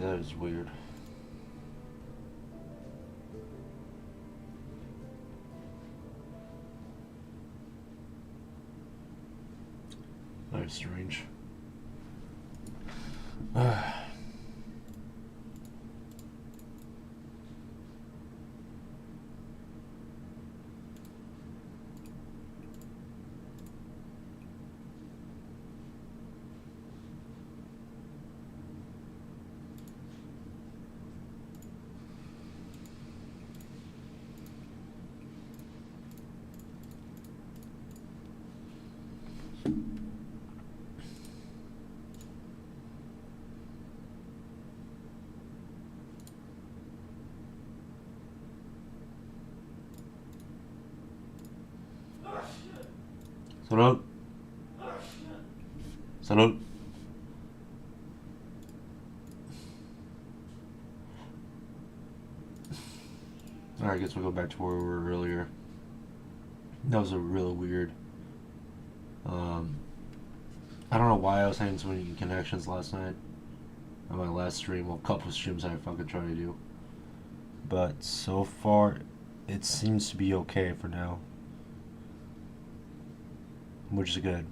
that is weird. That is strange. Salud. Salud. Alright, I guess we'll go back to where we were earlier. That was a really weird. I don't know why I was having so many connections last night on my last stream. Well, a couple of streams I fucking try to do. But so far, it seems to be okay for now. Which is good.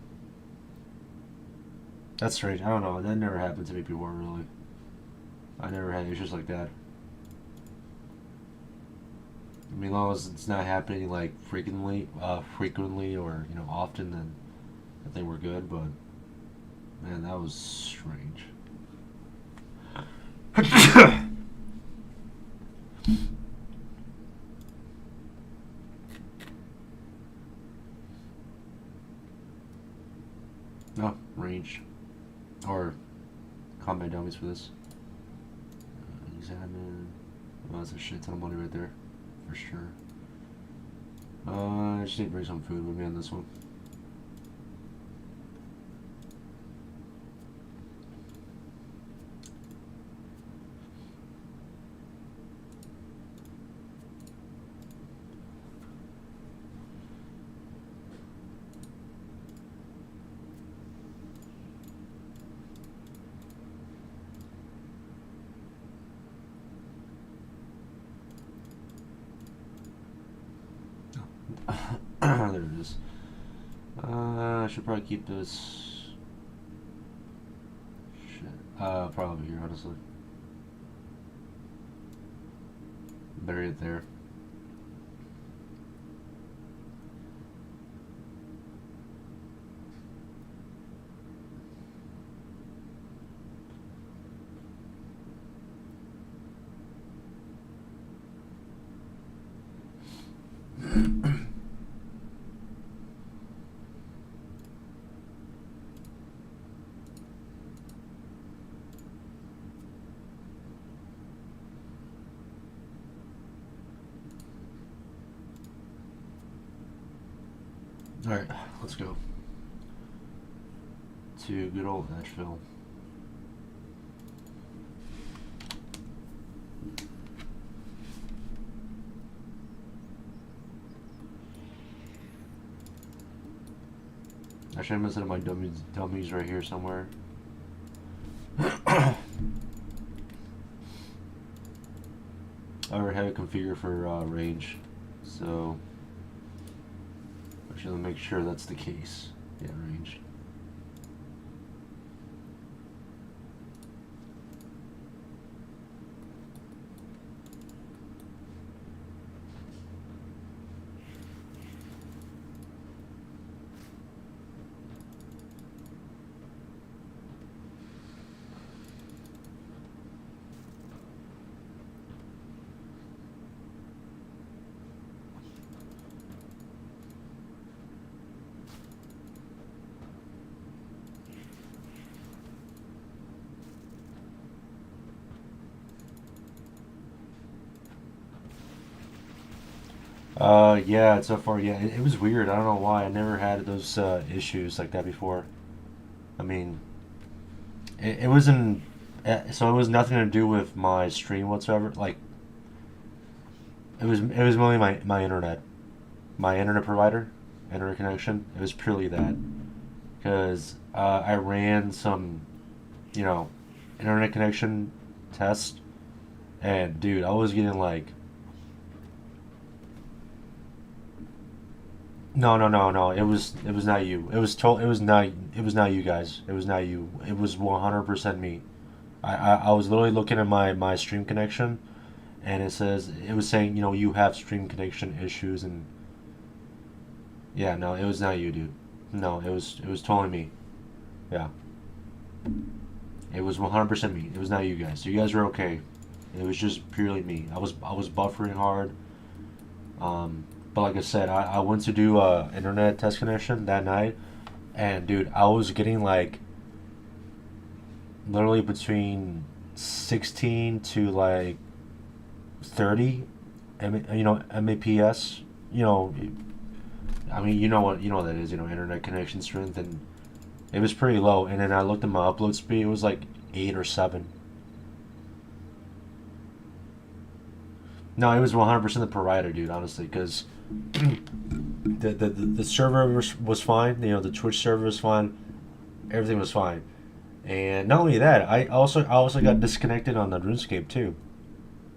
That's strange. I don't know. That never happened to me before, really. I never had issues like that. I mean, as long as it's not happening like frequently, or often, then I think we're good. But man, that was strange. No, range or combat dummies for this. Examine. Oh, that's a shit ton of money right there, for sure. I just need to bring some food with me on this one. There it is. I should probably keep this. Shit. Probably here, honestly. Bury it there. Alright, let's go to good old Nashville. Actually, I'm gonna set up my dummies right here somewhere. I already have it configured for range, so actually, let me make sure that's the case. Yeah, range. Yeah, so far, yeah, it was weird. I don't know why. I never had those issues like that before. I mean, it wasn't, so it was nothing to do with my stream whatsoever. Like, it was mainly my internet provider, internet connection. It was purely that. Because I ran some, you know, internet connection test, and dude, I was getting like, no, no, no, no. It was not you. It was not you guys. It was not you. It was 100% me. I was literally looking at my stream connection, and it was saying, you have stream connection issues, and yeah, no, it was not you, dude. No, it was totally me. Yeah, it was 100% me. It was not you guys. You guys were okay. It was just purely me. I was buffering hard. But like I said, I went to do a internet test connection that night, and dude, I was getting like literally between 16 to like 30, Mbps. You know, I mean, you know what that is. Internet connection strength, and it was pretty low. And then I looked at my upload speed; it was like 8 or 7. No, it was 100% the provider, dude. Honestly, because the server was fine. The Twitch server was fine. Everything was fine. And not only that, I also got disconnected on the Runescape too.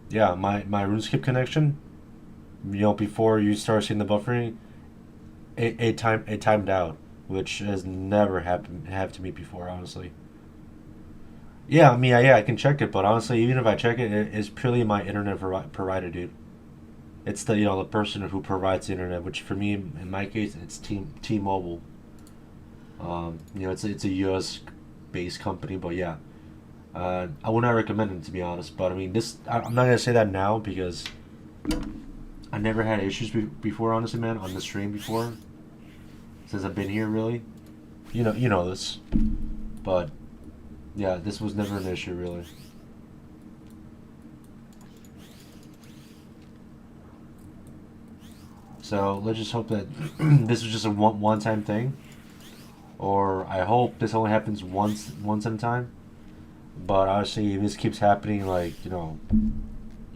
Yeah, my Runescape connection. Before you start seeing the buffering, it timed out, which has never happened to me before. Honestly. Yeah, I mean, yeah, I can check it, but honestly, even if I check it, it's purely my internet provider, dude. It's the person who provides the internet, which for me, in my case, it's T-Mobile. It's a U.S. based company, but yeah, I would not recommend it, to be honest. But I mean, I'm not gonna say that now because I never had issues before, honestly, man, on the stream before since I've been here, really. You know this, but yeah, this was never an issue, really. So let's just hope that this was just a one time thing, or I hope this only happens once at a time. But obviously, if this keeps happening, like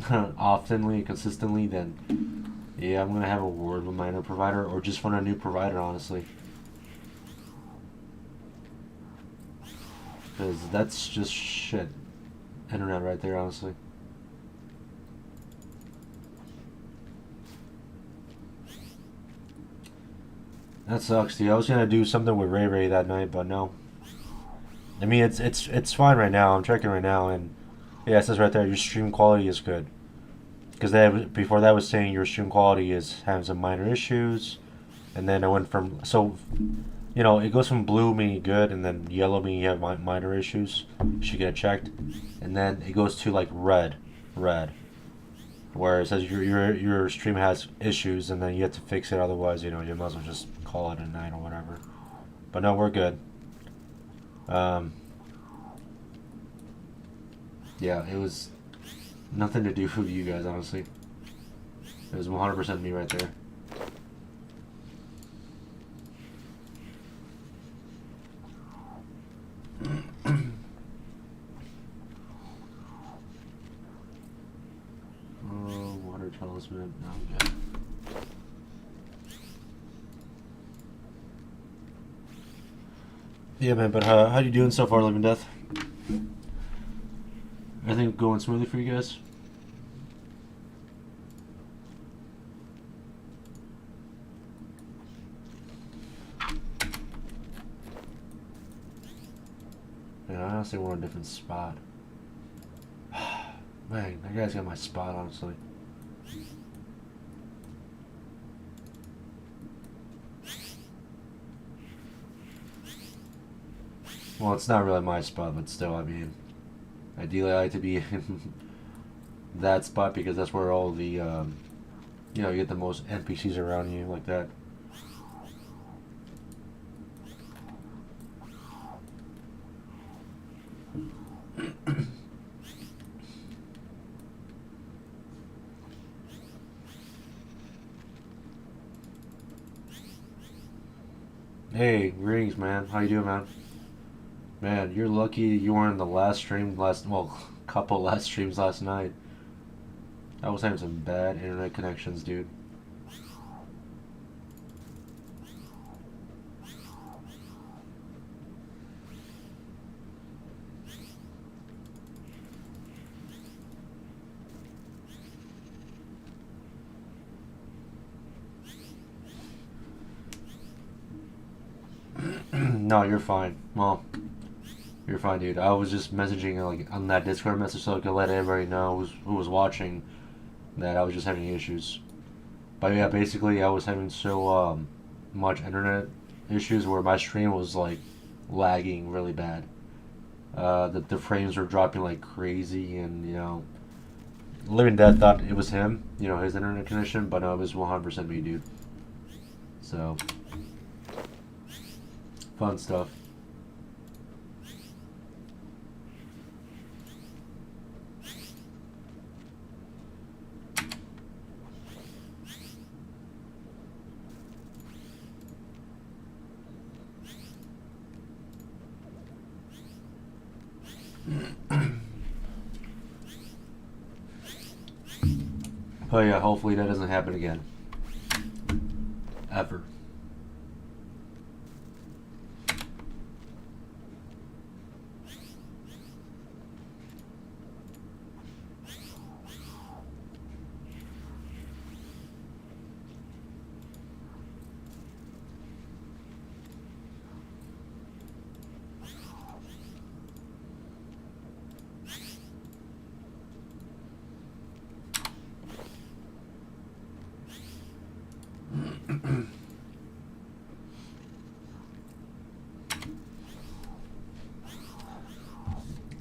oftenly, consistently, then yeah, I'm gonna have a word with my internet provider, or just find a new provider, honestly, because that's just shit internet right there, honestly. That sucks, dude. I was gonna do something with Ray Ray that night, but no. I mean, it's fine right now. I'm checking right now, and yeah, it says right there your stream quality is good. Because before that was saying your stream quality is having some minor issues, and then it went from it goes from blue meaning good, and then yellow meaning you have minor issues. You should get it checked, and then it goes to like red, where it says your stream has issues, and then you have to fix it. Otherwise, you might as well just call it a night or whatever. But no, we're good. Um, yeah, it was nothing to do with you guys, honestly. It was 100% me right there. Oh, water talisman. No, I'm good. Yeah, man. But how you doing so far, Living Death? Everything going smoothly for you guys? Yeah, I honestly want a different spot. Man, that guy's got my spot, honestly. Well, it's not really my spot, but still, I mean, ideally I like to be in that spot because that's where all the, you get the most NPCs around you, like that. Hey, greetings, man. How you doing, man? Man, you're lucky you weren't in the last stream well, couple last streams last night. I was having some bad internet connections, dude. No, you're fine. Well, you're fine, dude. I was just messaging like on that Discord message so I could let everybody know who was watching that I was just having issues. But yeah, basically I was having so much internet issues where my stream was like lagging really bad. The frames were dropping like crazy, and Living Dead thought it was him, his internet connection, but no, it was 100% me, dude. So, fun stuff. But yeah, hopefully that doesn't happen again. Ever.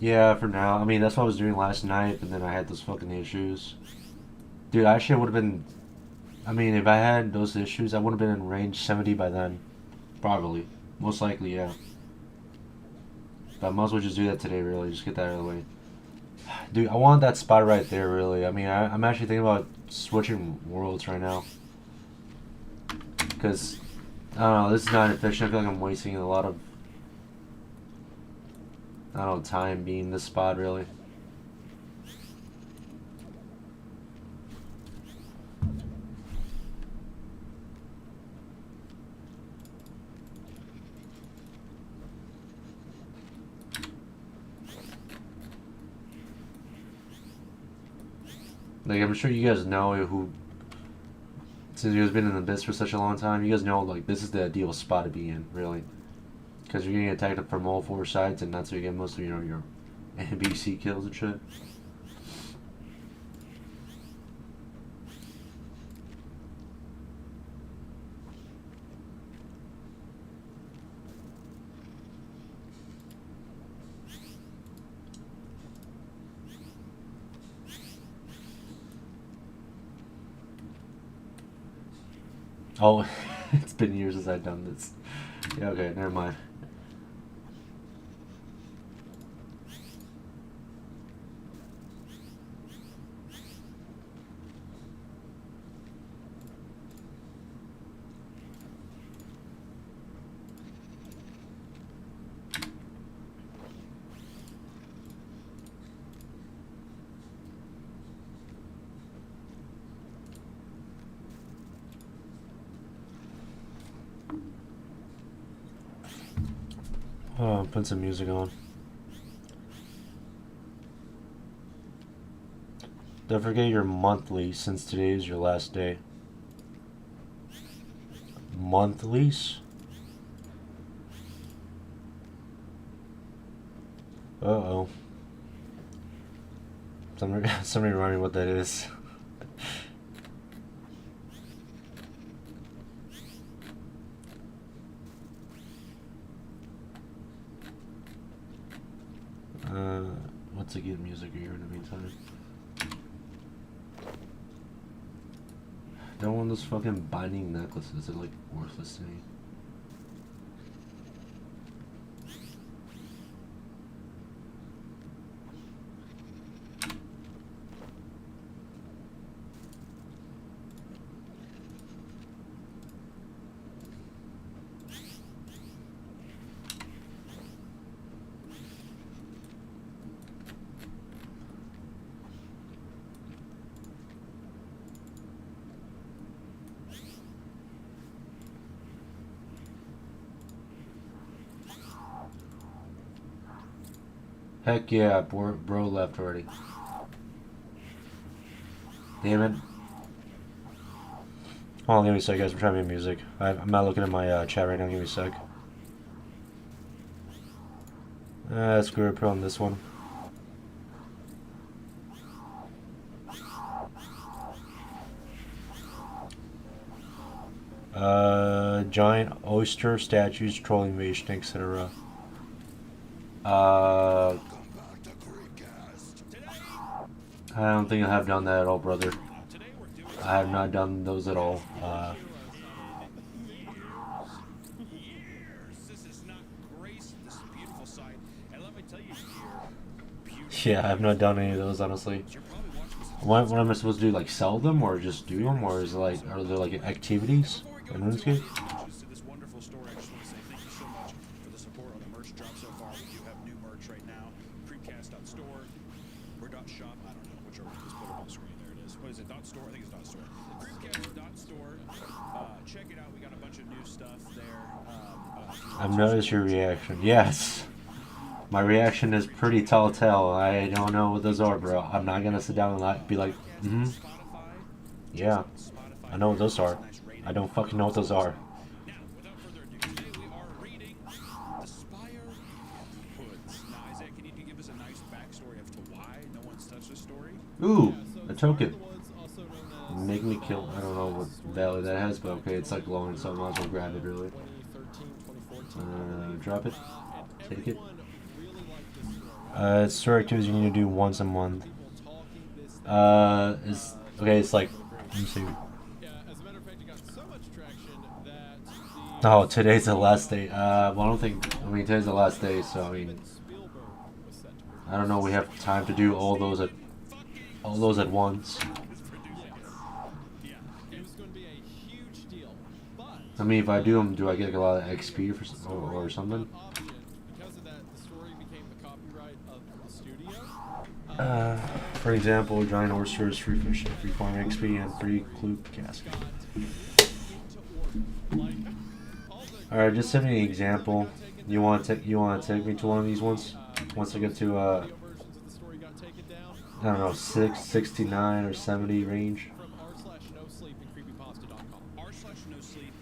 Yeah, for now. I mean, that's what I was doing last night, but then I had those fucking issues. Dude, I actually would have been. I mean, if I had those issues, I would have been in range 70 by then. Probably. Most likely, yeah. But I might as well just do that today, really. Just get that out of the way. Dude, I want that spot right there, really. I mean, I'm actually thinking about switching worlds right now. Because, I don't know, this is not efficient. I feel like I'm wasting a lot of, I don't know, time being this spot, really. Like, I'm sure you guys know who, since you guys been in the biz for such a long time, you guys know, like, this is the ideal spot to be in, really. Because you're getting attacked from all four sides, and that's where you get most of your NBC kills and shit. Oh, it's been years since I've done this. Yeah, okay, never mind. Oh, put some music on. Don't forget your monthly, since today is your last day. Monthlies? Uh-oh. Somebody remind me what that is. What's a good music here in the meantime? Don't want those fucking binding necklaces. They're like worthless to me. Heck yeah, bro left already. Damn it. Hold on, give me a sec, guys. I'm trying to make music. I'm not looking at my chat right now. Give me a sec. Screw it, put on this one. Giant oyster statues, troll invasion, etc. I don't think I have done that at all, brother. I have not done those at all. Yeah, I have not done any of those, honestly. What am I supposed to do? Like sell them, or just do them, or is it like, are there like activities in Runescape? I've noticed your reaction. Yes. My reaction is pretty telltale. I don't know what those are, bro. I'm not gonna sit down and be like, yeah, I know what those are. I don't fucking know what those are. Ooh, a token. Make me kill. I don't know what value that has, but okay, it's like glowing, so I might as well grab it, really. Drop it. Take it. Story activities you need to do once a month. It's like, let me see. Oh, today's the last day. Well, I mean, today's the last day, so I mean, I don't know. We have time to do all those at once. I mean, if I do them, do I get like a lot of XP or something? For example, giant oysters, free fish, free farm XP, and free clue casket. Alright, just send me an example. You want to take me to one of these ones? Once I get to I don't know, 69 or 70 range.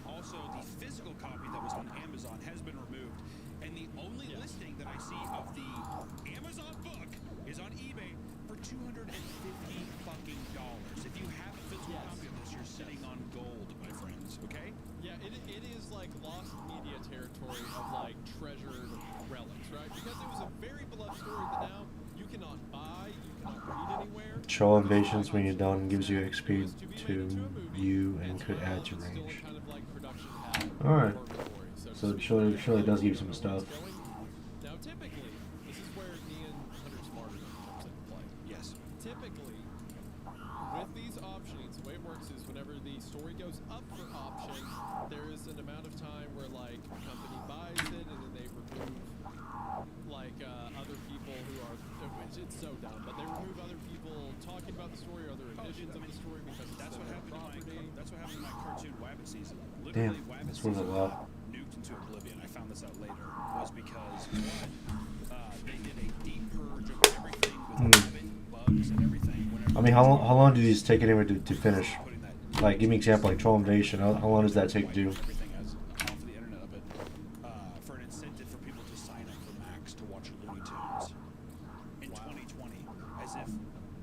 Also, the physical copy that was on Amazon has been removed, and the only listing that I see of the Amazon book is on eBay for $250 fucking dollars. If you have a physical copy of this, you're sitting on gold, my friends. Okay? Yeah, it is like lost media territory of like treasured relics, right? Because it was a very beloved story that now you cannot buy, you cannot read anywhere. Troll invasions when you're done gives you XP to you and could add to range. Alright. So it surely does give you some stuff. Now typically, this is where me and Hunter Smarter comes into play. Yes. Typically, with these options, the way it works is whenever the story goes up for option, there is an amount of time where like a company buys it and then they remove like other people who are, it's so dumb, but they remove other people talking about the story or other editions of the story because that's what happened that's what happened in my cartoon Wabbit season. Damn, that's one of the lot. Nuked into oblivion. I found this out later. Was because they did a deep purge of everything with Wabbit, bugs, and everything. I mean, how long do these take anyway to finish? Like, give me an example, like Troll Invasion. How long does that take to do? Everything as off the internet of it for an incentive for people to sign up for Max to watch Looney Tunes in 2020,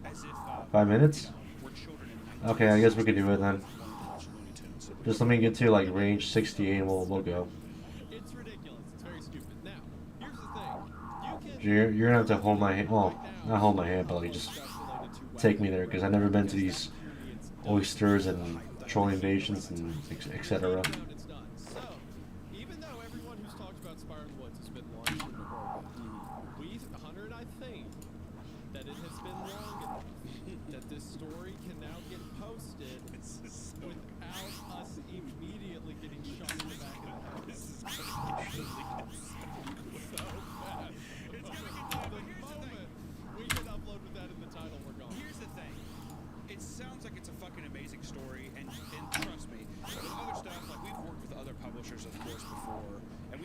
as if 5 minutes? we're children Okay, I guess we could do it then. Just let me get to like range 68 and we'll go. It's ridiculous. It's very stupid. Now, here's the thing. You're gonna have to hold my hand. Well, not hold my hand, but like just take me there because I've never been to these oysters and troll invasions and etc. So, even though everyone who's talked about Spire in the Woods has been launched in the world, Hunter and I think that it has been long enough that this story can now get posted without us immediately getting shot in the back of the head. This is so bad. It's gonna get the moment we can upload with that in the title, we're gone. Here's the thing. It sounds like it's a fucking amazing story, and trust me, with other stuff, like we've worked with other publishers, of course, before, and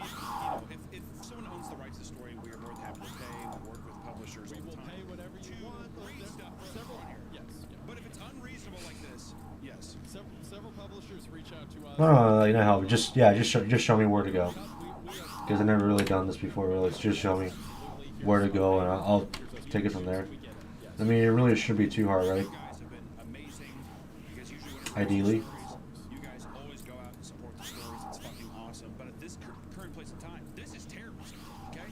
if someone owns the rights to the story, we are more than happy to pay. We work with publishers all the time. We will pay whatever you want. Read stuff Several, on here. yes. But if it's unreasonable like this, yes. Several publishers reach out to us. No, you know how. Just show me where to go. Because I've never really done this before. Really, just show me. where to go, and I'll take it from there. I mean, it really shouldn't be too hard, right? You guys have been amazing because usually when Ideally. you guys always go out and support the stories. It's fucking awesome. But at this current place in time, this is terrorism. Okay,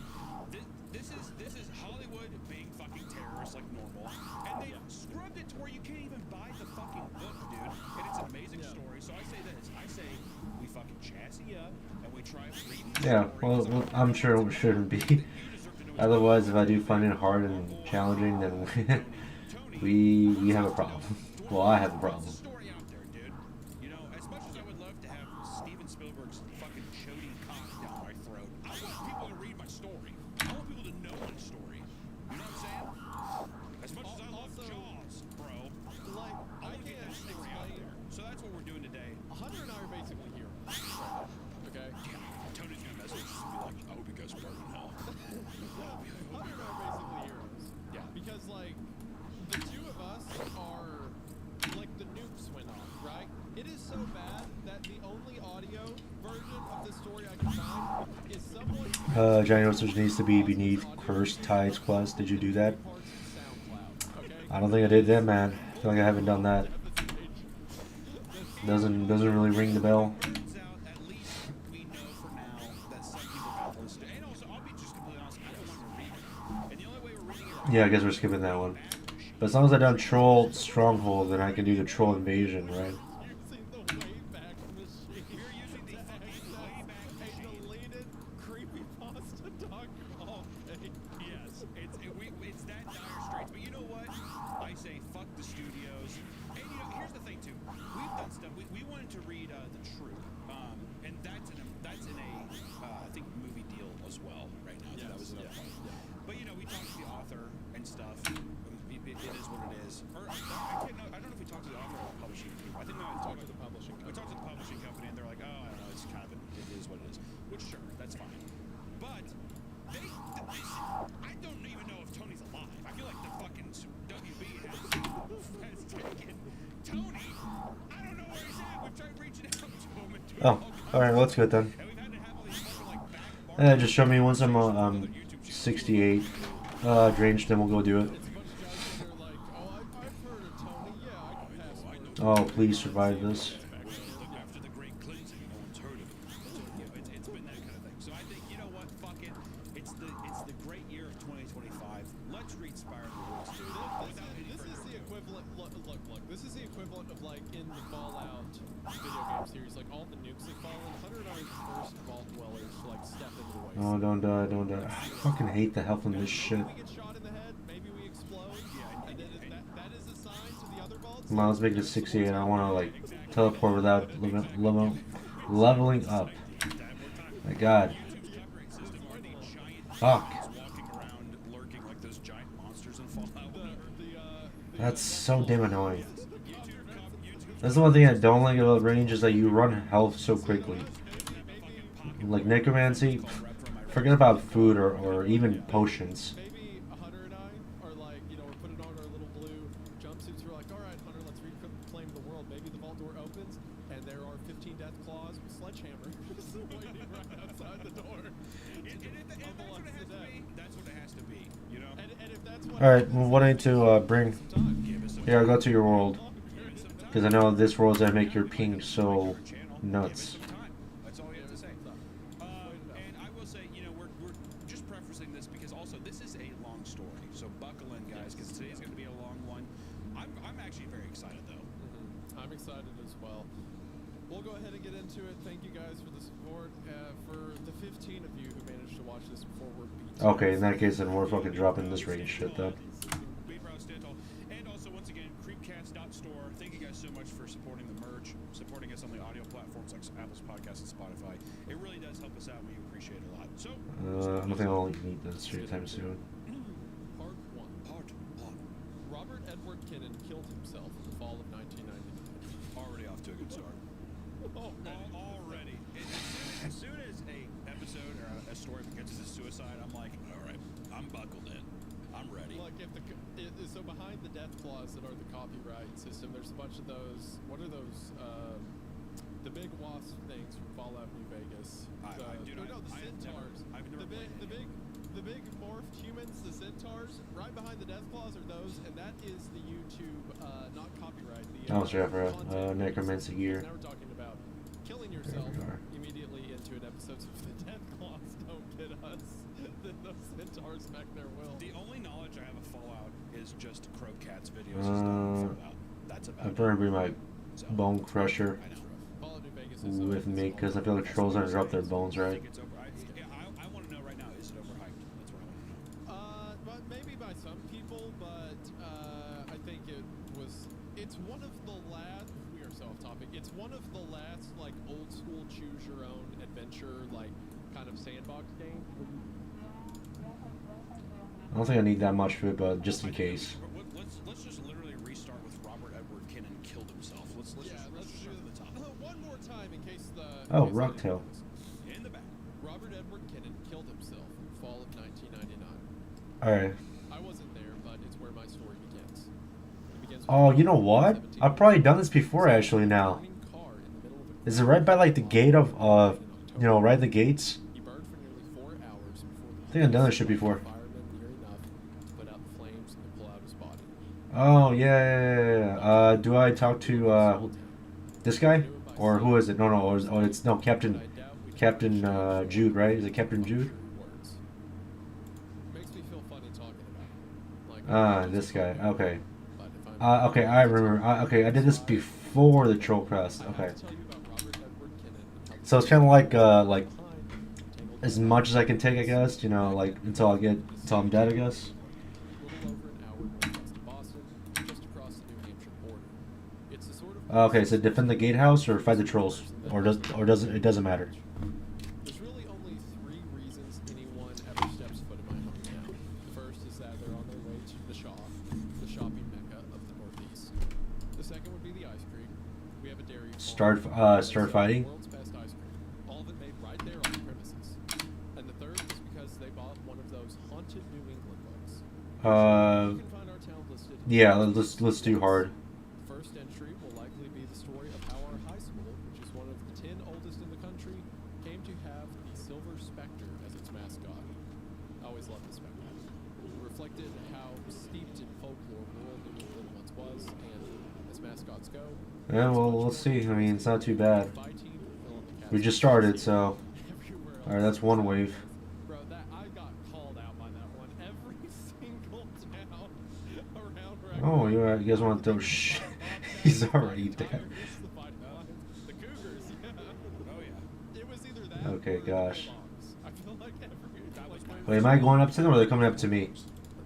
this is Hollywood being fucking terrorists like normal, and they scrubbed it to where you can't even buy the fucking book, dude. And it's an amazing story. So I say this. I say we fucking chassis up and we try reading. Yeah, well, I'm sure it shouldn't be. Otherwise, if I do find it hard and challenging, then we have a problem. Well, I have a problem. Story out there, dude. You know, as much as I would love to have Steven Spielberg's fucking chody cock down my throat, I want people to read my story. I want people to know my story. You know what I'm saying? As much as I love Jaws, bro, Like, I want to get that story out there. So that's what we're doing today. Hunter and I are basically heroes. Okay? Yeah, Tony's gonna message us and be like, I hope you guys burn in hell. Hunter and I are basically heroes. Yeah. Because, like, the two of us are, like, the nukes went off, right? It is so bad that the only audio version of the story I can find is someone... Johnny Roasters needs to be beneath Cursed Tides Quest. Did you do that? I don't think I did that, man. I feel like I haven't done that. Doesn't really ring the bell. Turns out, at least we know for now that some people got listed. And also, I'll be just completely honest, I don't want to read it. And the only way we're reading it Yeah, I guess we're skipping that one. But as long as I done Troll Stronghold, then I can do the Troll Invasion, right? Using the Wayback Machine. We're using the fucking Wayback A Machine. deleted creepypasta.com page. Yes, it's that dire straits. But you know what? I say fuck the studios. And you know, here's the thing too. We've done stuff. We wanted to read The Troop, and that's in a I think movie deal as well right now. That was another part. But you know, we talked to the author and stuff. It is what it is. Or I don't know if we talked to the author or the publishing group. I think we talked to the publishing. We talked to the publishing company, and they're like, oh, I don't know. It's kind of it is what it is. Which sure, that's fine. But I don't even know if Tony's alive. I feel like the fucking WB has taken Tony. I don't know where he's at. We've tried reaching out to him and doing Oh, alright, well, that's good then. and we've had to have all these fucking like back Yeah, just show me once I'm 68 drained, then we'll go do it. It's a bunch of guys that are like, oh, I've heard of Tony. Yeah, I can pass. Oh, please survive this. after the great cleansing, no one's heard of it. It's been that kind of thing. So I think, you know what, fuck it. It's the great year of 2025. Let's read Spire of the Woods, dude. This is the equivalent. Look. This is the equivalent of like in the Fallout video game series, like all the nukes have fallen. Hunter and I are the first vault dwellers to like step into the waste. Oh, don't die, don't die. I fucking hate the health in this shit. We get shot in the head, maybe we explode, and then that is a sign to the other vaults. Come on, let's make it 68. I want to, like, teleport without leveling up. My god. Fuck. Walking around lurking like those giant monsters in Fallout. That's so damn annoying. That's the one thing I don't like about range is that you run health so quickly. Like necromancy, forget about food or even potions. Maybe Hunter and I are like, you know, we're putting on our little blue jumpsuits. We're like, all right, Hunter, let's reclaim the world. Maybe the vault door opens, and there are 15 death claws with sledgehammers waiting right outside the door. That's what it has to be, you know? And if that's what Alright, well, what I need to bring... Here, I'll go to your world. Because I know this world's gonna make your ping so nuts. That's all you have to say. And I will say, you know, we're just prefacing this because also this is a long story. So buckle in, guys, because today's going to be a long one. I'm actually very excited, though. I'm excited as well. We'll go ahead and get into it. Thank you guys for the support. For the 15 of you who managed to watch this before we're beat. Okay, in that case, then we're fucking dropping this range shit, though. And also, once again, creepcast.store. Thank you guys so much for supporting the merch, supporting us on the audio platforms like Apple's Podcasts and Spotify. It really does help us out, and we appreciate it a lot. So, I don't think I'll need this anytime soon. Part 1. Part 1. Robert Edward Kinnan killed himself in the fall of 1999. Already off to a good start. Already. As soon as a episode or a story begins as a suicide, I'm like, all right, I'm buckled in. I'm ready. Look, so behind the death clause that are the copyright system, there's a bunch of those. What are those? The big wasp things from Fallout New Vegas. The centaurs. The big The big morphed humans, the centaurs, right behind the death claws are those, and that is the YouTube, not copyright. The, Oh, sorry for content necromancy policy. gear. Now we're talking about killing There yourself we are. immediately into an episode of the death claws don't get us. Then those centaurs back there will. The only knowledge I have of Fallout is just Crow Cat's videos of Fallout. That's about I it. better bring my So, bone crusher I know. Fallout New Vegas is with me because I feel like trolls are gonna drop their bones, I right? think it's over. I want to know right now, is it overhyped? That's what I want to know. But maybe by some people, but I think it's one of the last, we are so off topic, it's one of the last, like, old school choose your own adventure, like, kind of sandbox games. I don't think I need that much food, but just in case. Let's just literally restart with Robert Edward Kinnan killed himself. Let's Let's just do start from the top. one more time in case the. Oh, in case Rocktail. anyone- In the back. Robert Edward Kinnan killed himself in fall of 1999. Alright. I wasn't there, but it's where my story begins. It begins with Oh, you know what? 17 I've probably done this before actually now. burning car in the middle of a Is it right by like the gate of, you know, right at the gates? He burned for nearly 4 hours before the I think I've done this shit before. firemen near enough to put out the flames and pull out his body. Oh, yeah. Do I talk to, this guy? Or who is it? No, it's, no, Captain Jude, right? Is it Captain Jude? Words. Makes me feel funny talking about it. Like, Ah, this guy, okay. but if I'm- Okay, I remember. Okay, I did this before the troll crest. I have Okay. to tell you about Robert Edward Kinnan and how So it's the kind of like, behind like, Tangled as much as I can take, I guess, you know, like, until I'm dead, I guess. a little over an hour northwest of Boston, just across the New Hampshire border. It's the sort of Okay, so defend the gatehouse or fight the trolls? Or doesn't, it doesn't matter. There's really only 3 reasons anyone ever steps foot in my hometown. The first is that they're on their way to the Shaw, the shopping mecca of the Northeast. The second would be the ice cream. We have a dairy farm. Start fighting? World's best ice cream. All of it made right there on the premises. And the third is because they bought one of those haunted New England books. You can find our town listed. Yeah, let's do hard. First entry will likely be the story of how our high school, which is one of the 10 oldest in the country, came to have the Silver Spectre as its mascot. I always loved the Spectre. It reflected how steeped in folklore rural New England once was, and as mascots go, Yeah, well, let's see. I mean, it's not too bad. fighting will fill in the We cast just started, so. everywhere else. Alright, that's one wave. Bro, that I got called out by that one. Every single town around where Oh, grew up, you guys want to throw He's already the dead. fighting lions, the Cougars, yeah. Oh yeah. It was either that Okay, or the gosh. Bulldogs. I feel like That was my Wait, am I going up to them or are they coming up to me?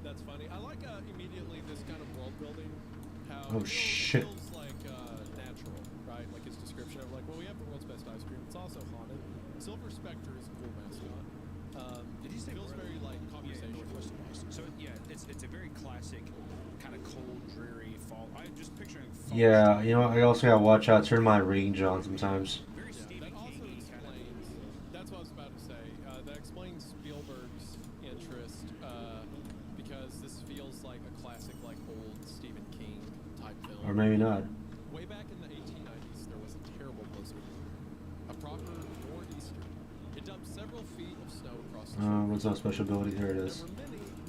That's funny. I like immediately this kind of world building. How Oh, it shit. feels like natural, right? Like his description of like, well, we have the world's best ice cream. It's also haunted. Silver Spectre is a cool mascot. Did he say feels where- very like Yeah, conversational. northwest of Boston. So yeah, it's a very classic, kind of cold, dreary fall. I'm just picturing. Fall Yeah, Street. you know, I also gotta watch out, turn my range on sometimes. Very Yeah, Stephen that also King kind of. explains. That's what I was about to say. That explains Spielberg's interest because this feels like a classic, like old Stephen King type film. Or maybe not. Way back in the 1890s, there was a terrible blizzard, a proper nor'easter. It dumped several feet of snow across the What's my special ability? There it There is. were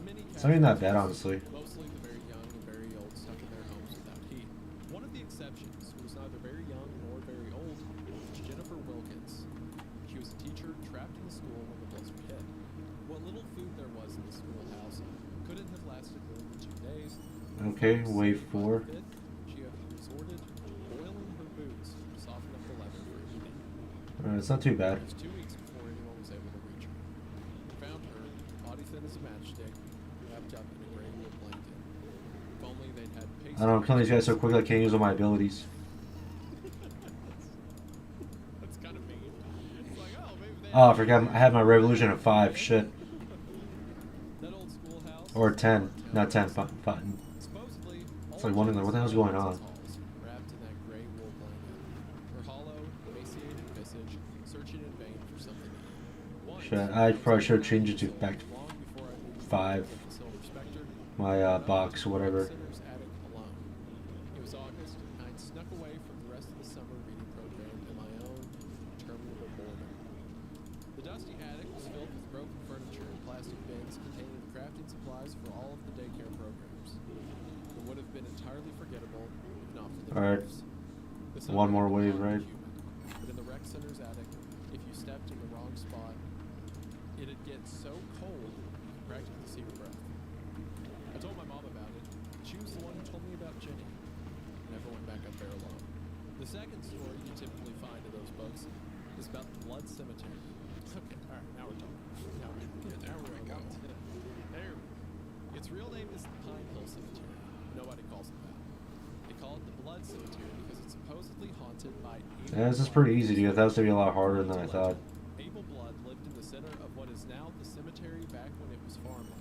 many It's not even that bad, honestly. mostly the very young and very old stuck in their homes without heat. One of the exceptions, who was neither very young nor very old, was Jennifer Wilkins. She was a teacher trapped in the school when the blizzard hit. What little food there was in the schoolhouse couldn't have lasted more than 2 days. Okay, wave 4. She had resorted to boiling her boots to soften up the leather for eating. It's not too bad. It was 2 weeks before anyone was able to reach her. We found her, body thin as a matchstick, wrapped up in a gray wool blanket. If only they'd had patience. I don't know, I'm killing these guys so quick I can't use all my abilities. That's kind of mean. It's like, oh, maybe they. Oh, I forgot, I had my revolution at 5, shit. That old schoolhouse. Or 10, not 10, but. Supposedly, It's like wondering, what the hell's going on? Wrapped in that gray wool blanket, her hollow, emaciated visage, searching in vain for something to eat. Once, Shit, I probably should have changed it to back to long before I moved 5. to the Silver Spectre, My box or whatever. Sinner's attic alone. It was August, and I'd snuck away from the rest of the summer reading program in my own interminable boredom. The dusty attic was filled with broken furniture and plastic bins containing the crafting supplies for all of the daycare programs. It would have been entirely forgettable if not for the Alright. drifts. The sun One would more have been wave, hot right? and humid, but in the rec center's attic, if you stepped in the wrong spot, it'd get so cold you could practically see your breath. I told my mom about it. She was the one who told me about Jenny. Never went back up there alone. The second story you typically find in those books is about the Blood Cemetery. Okay, all right, now we're talking. Now we're go. There. Its real name is the Pine Hill Cemetery. Nobody calls it that. They call it the Blood Cemetery because it's supposedly haunted by Abel Yeah, this is Blood. pretty easy to get. That was to be a lot harder than I thought. Abel Blood lived in the center of what is now the cemetery back when it was farmland.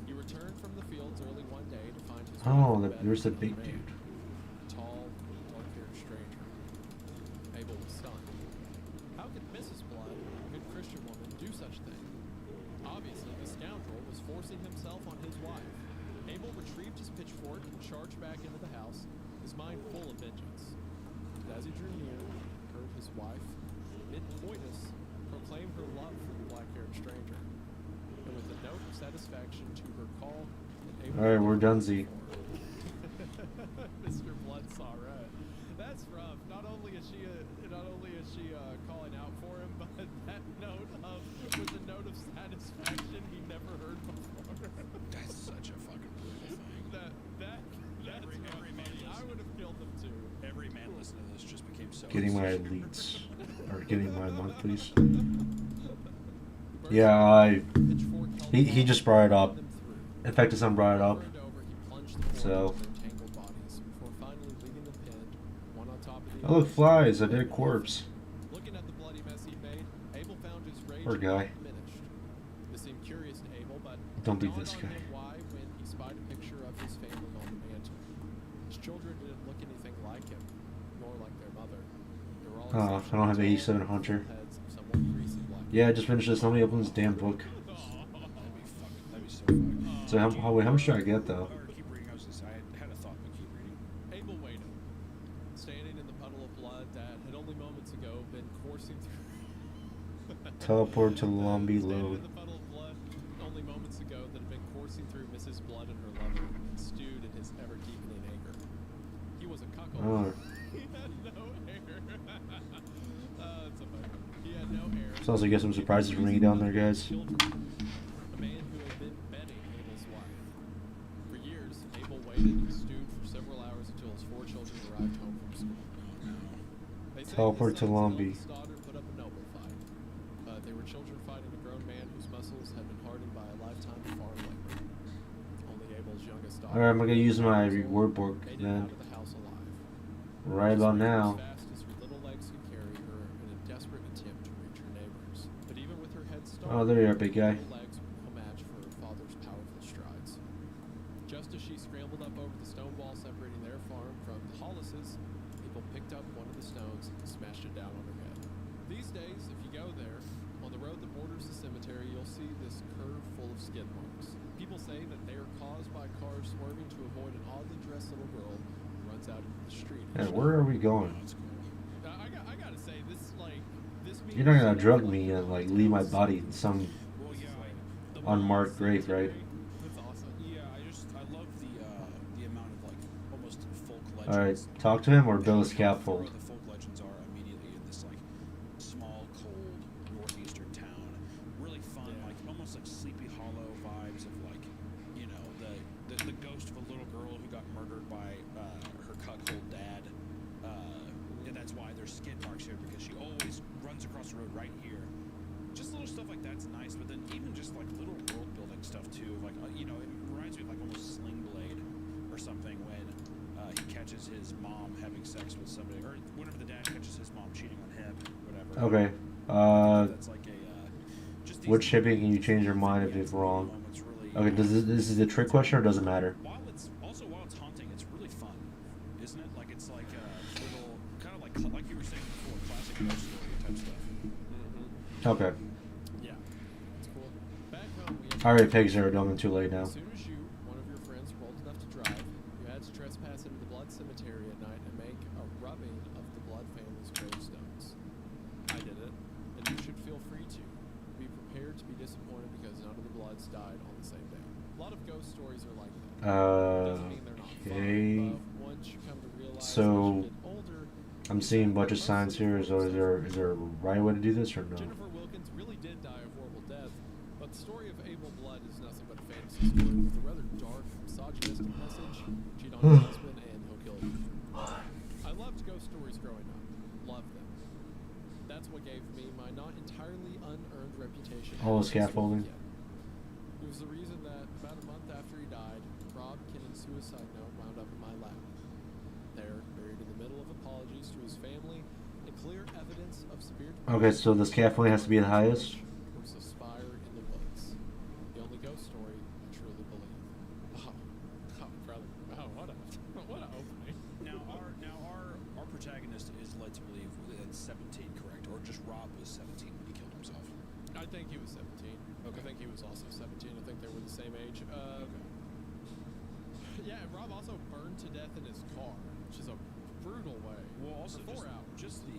He returned from the fields early one day to find his Oh, wife in bed there's the with big another man. dude. Tall, dark-haired stranger. Abel was stunned. How could Mrs. Blood, a good Christian woman, do such a thing? Obviously, the scoundrel was forcing himself on his wife. Abel retrieved his pitchfork and charged back into the house, his mind full of vengeance. But as he drew near, he heard his wife, mid-coitus, proclaim her love for the black-haired stranger. And with a note of satisfaction to her call, that Abel Alright, we're done, Z. Mr. Blood saw red. That's rough. Not only is she calling out for him, but that note of with a note of satisfaction he never heard before. That's such a fucking brutal thing. That's Every man funny. I listens. would have killed him too. Every man listening to this just became so. Getting my elites. Or getting my monthlies. Yeah, he just brought it up. In fact, his son brought it up. So. Oh, look, flies. A dead corpse. Looking at the bloody mess he made, Abel found his rage Poor guy. diminished. This seemed curious to Abel, but Don't it beat dawned this on guy. him why when he spied a picture of his family on the mantle. His children didn't look anything like him, nor like their mother. They were all Oh, I don't have 87 Hunter. heads of somewhat greasy black. Yeah, I just finished this. Let me open this damn book. That'd be so fucking. So how much should I get though? Or keep reading. I had a thought, but keep reading. Abel waited, standing in the puddle of blood that had only moments ago been coursing through. Teleport to Lombi Standing Load. in the puddle of blood only moments ago that had been coursing through Mrs. Blood and her lover, and stewed in his ever-deepening anger. He was a cuckold. Oh. He had no hair. That's a bummer. He had no hair. Sounds like you got some surprises for me down there, guys. Children. A man who had been bedding Abel's wife. For years, Abel waited and stewed for several hours until his 4 children arrived home from school. They say Teleport his to son's Lombi. eldest daughter put up a noble fight. They were children fighting a grown man whose muscles had been hardened by a lifetime of farm labor. Only Abel's youngest daughter. Alright, I'm gonna use my reward book made it then. out of the house alive. Right She about ran now. as fast as her little legs could carry her in a desperate attempt to reach her neighbors. But even with her head started, Oh, there you are, big guy. her legs were no match for her father's powerful strides. Just as she scrambled up over the stone wall separating their farm from the Hollises, people picked up one of the stones and smashed it down on her head. These days, if you go there, on the road that borders the cemetery, you'll see this curve full of skid marks. People say that they are caused by cars swerving to avoid an oddly dressed little girl who runs out into the street. And where are we going? That's cool. I gotta say, this means You're not gonna drug me and like leave my body in some Well, yeah. The unmarked grave, right? That's awesome. Yeah, I love the amount of like almost folk legends. Alright, talk to him or build a How scaffold. thorough the folk legends are immediately in this like small, cold northeastern town. Really fun, Yeah. like almost like Sleepy Hollow vibes of like, you know, the ghost of a little girl who got murdered by her cuckold dad. And that's why there's skid marks here because she always runs across the road right here. Just little stuff like that's nice, but then even just like little world building stuff too. Like you know, it reminds me of like almost Sling Blade or something when he catches his mom having sex with somebody, or whenever the dad catches his mom cheating on him, whatever. Okay. That's like a just Which these shipping can you little change your mind if yeah, it's wrong? moments really, Okay, this is a trick question or does it matter? while it's haunting, it's really fun, isn't it? Like it's like little kind of like you were saying before, classic ghost story type stuff. Okay. Yeah, it's cool. Back home, we have Alright, pigs are dumb and too late now. As soon as you, one of your friends, were old enough to drive, you had to trespass into the Blood Cemetery at night and make a rubbing of the Blood family's gravestones. I did it, and you should feel free to. Be prepared to be ghost stories are like that. Doesn't mean they're not Okay. fun, but once you come to realize So, as you get older, I'm seeing a bunch of signs here. So is there a right way to do this or no? Jennifer Wilkins really did die a horrible death, but the story of Abel Blood is nothing but a fantasy story with a rather dark, misogynistic message. Cheat on your husband and he'll kill you. I loved ghost stories growing up. Loved them. That's what gave me my not entirely unearned reputation. All the as a scaffolding. historian. It was the reason that about a month after he died, Rob Kinney's suicide note wound up in my lap. There, buried in the middle of apologies to his family and clear evidence of severe depression. Okay, so the scaffolding has to be the highest. Was a spire in the woods. The only ghost story I truly believe. Oh, brother. Oh, what a opening. Now our protagonist is led to believe that 17, correct? Or just Rob was 17 when he killed himself. I think he was 17. Okay. I think he was also 17. I think they were the same age. Yeah, and Rob also burned to death in his car, which is a brutal way. Well, also for 4 hours. just the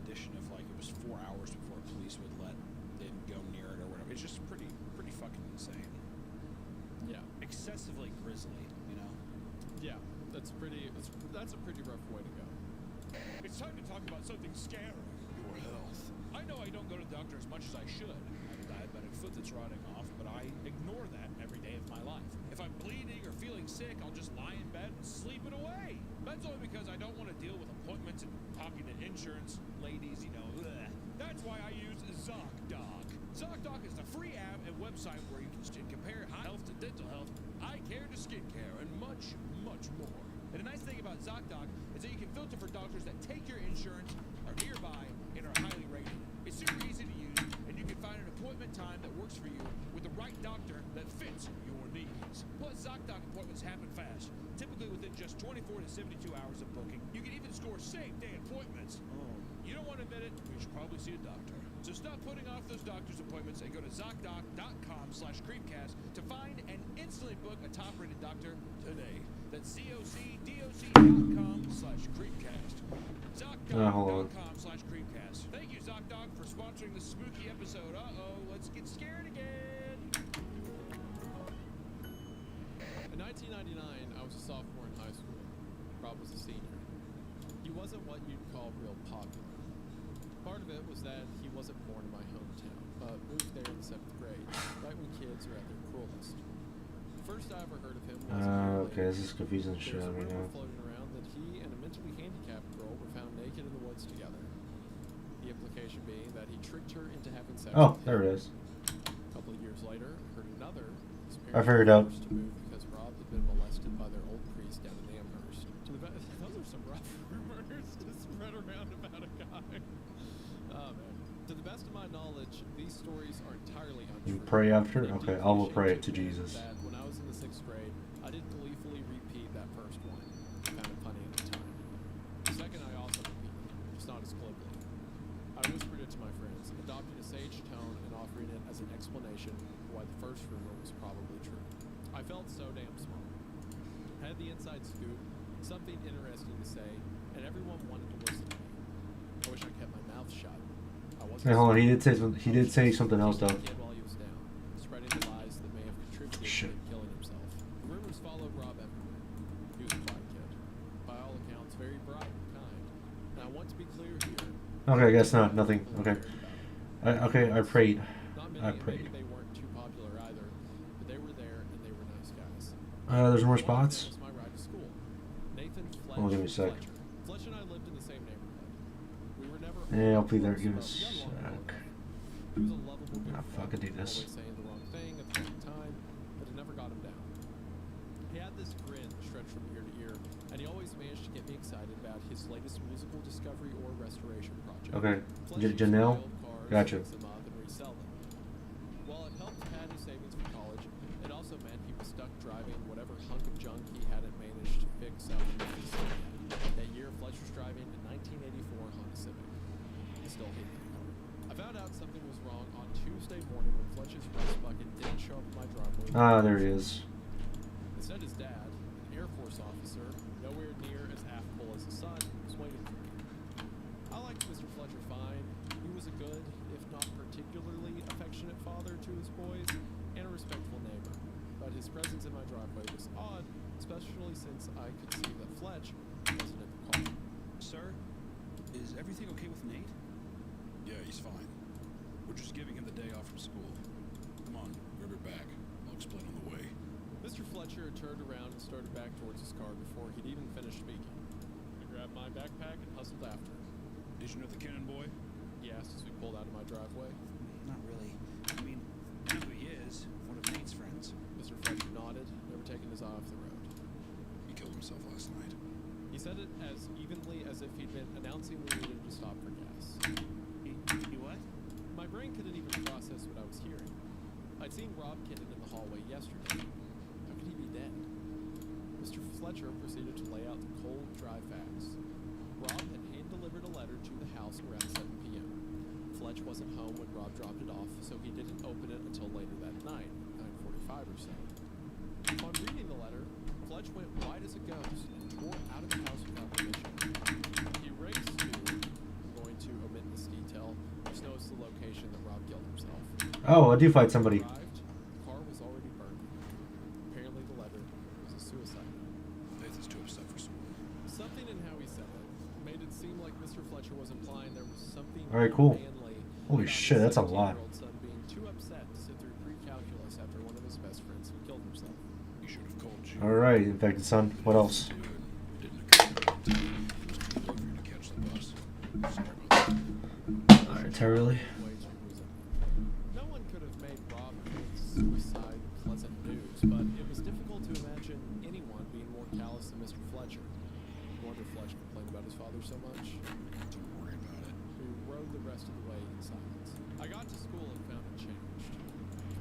addition of like it was 4 hours before police would let them go near it or whatever. It's just pretty fucking insane. Yeah. Excessively grisly, you know. Yeah, that's a pretty rough way to go. It's time to talk about something scary. Your health. I know I don't go to the doctor as much as I should. I have a diabetic foot that's rotting off, but I ignore that every day of my life. If I'm bleeding or feeling sick, I'll just lie in bed and sleep it away. That's only because I don't want to deal with appointments and talking to insurance ladies, you know. Ugh. That's why I use ZocDoc. ZocDoc is the free app and website where you can compare health to dental health, eye care to skincare, and much, much more. And the nice thing about ZocDoc is that you can filter for doctors that take your insurance, are nearby, and are highly rated. It's super easy to use, and you can find an appointment time that works for you with the right doctor that fits your needs. Plus, ZocDoc appointments happen fast, typically within just 24 to 72 hours of booking. You can even score same-day appointments. You don't want to admit it, but you should probably see a doctor. So stop putting off those doctor's appointments and go to ZocDoc.com/creepcast to find and instantly book a top-rated doctor today. That's ZocDoc.com/creepcast. ZocDoc.com/creepcast. Thank you, ZocDoc, for sponsoring this spooky episode. Let's get scared again. In 1999, I was a sophomore in high school. Rob was a senior. He wasn't what you'd call real popular. Part of it was that he wasn't born in my hometown, but moved there in the 7th grade, right when kids are at their cruelest. The first I ever heard of him was Okay, this is confusing shit. There's a I mean, rumor floating around that he and a mentally handicapped girl were found naked in the woods together. The implication being that he tricked her into having sex oh, with him. there it is. A couple of years later, I heard another. His I parents figured were out. forced to move because Rob had been molested by their old priest down in Amherst. Those are some rough rumors to spread around about a guy. Oh man. To the best of my knowledge, these stories are entirely untrue. You pray after? And I'm Okay, deeply I will pray ashamed to admit Jesus. That when I was in the 6th grade, I didn't gleefully repeat that first one. I found it funny at the time. The second I also repeated, just not as glibly. I whispered it to my friends, adopting a sage tone and offering it as an explanation for why the first rumor was probably true. I felt so damn smart. Had the inside scoop, something interesting to say, and everyone wanted to listen to me. I wish I kept my mouth shut. I wasn't Hey, hold on. smart. He did say something else though. Kid while he was down, spreading the lies that may have contributed Shit. to him killing himself. The rumors followed Rob everywhere. He was a quiet kid, by all accounts, very bright and kind. And I want to be clear here. Okay, I guess not. Nothing. Okay. I prayed. Not I many, prayed. maybe they weren't too popular either, but they were there and they were nice guys. There's more One of them spots. was my ride to school. Nathan Oh, give me a sec. Fletcher. Fletch and I lived in the same neighborhood. We were never Yeah, I'll be there. close, Give me a but we got along well sec. enough. He was a lovable good Ah, friend, fuck, I do this. always saying the wrong thing at the wrong time, but it never got him down. He had this grin that stretched from ear to ear, and he always managed to get me excited about his latest musical discovery or restoration project. Okay. Fletch used to Janelle? buy old cars, Gotcha. fix them up, and resell them. While it helped pad his savings for college, it also meant he was stuck driving whatever hunk of junk he hadn't managed to fix out in the city yet. That year, Fletch was driving a 1984 Honda Civic. I still hate that car. I found out something was wrong on Tuesday morning when Fletch's rust bucket didn't show up in my driveway. Ah, there he is. Instead, his dad, an Air Force officer, nowhere near as affable as his son, was waiting for me. I liked Mr. Fletcher fine. He was a good, if not particularly affectionate father to his boys, and a respectful neighbor. But his presence since I could see that Fletch wasn't in the car. Sir, is everything okay with Nate? Yeah, he's fine. We're just giving him the day off from school. Come on, grab your bag. I'll explain on the way. Mr. Fletcher had turned around and started back towards his car before he'd even finished speaking. I grabbed my backpack and hustled after him. Did you know the Cannon boy? He asked as we pulled out of my driveway. Not really. I mean, I know who he is. One of Nate's friends. Mr. Fletcher nodded, never taking his eye off the road. He killed himself last night. He said it as evenly as if he'd been announcing we needed to stop for gas. He what? My brain couldn't even process what I was hearing. I'd seen Rob Kinnan in the hallway yesterday. How could he be dead? Mr. Fletcher proceeded to lay out the cold, dry facts. Rob had hand-delivered a letter to the house around 7 p.m. Fletch wasn't home when Rob dropped it off, so he didn't open it until later that night, 9:45 or so. Upon reading the letter, Fletch went white as a ghost and tore out of the house without permission. He raced to, I'm going to omit this detail, just notice the location that Rob killed himself. Oh, I do fight somebody. Arrived, the car was already burned. Apparently the letter was a suicide note. Nathan's too upset for school. Something in how he said it made it seem like Mr. Fletcher was implying there was something All right, cool. manly Holy about shit, his that's a lot. 17-year-old son being too upset to sit through pre-calculus after one of his best friends had killed himself. He should have called you. All right, infected son. What else? Dude, it didn't occur to me. It was too late for you to catch the bus. Sorry about that. All right, terribly. No one could have made Rob Kinnan's suicide pleasant news, but it was difficult to imagine anyone being more callous than Mr. Fletcher. No wonder Fletcher complained about his father so much. Don't worry about it. We rode the rest of the way in silence. I got to school and found it changed.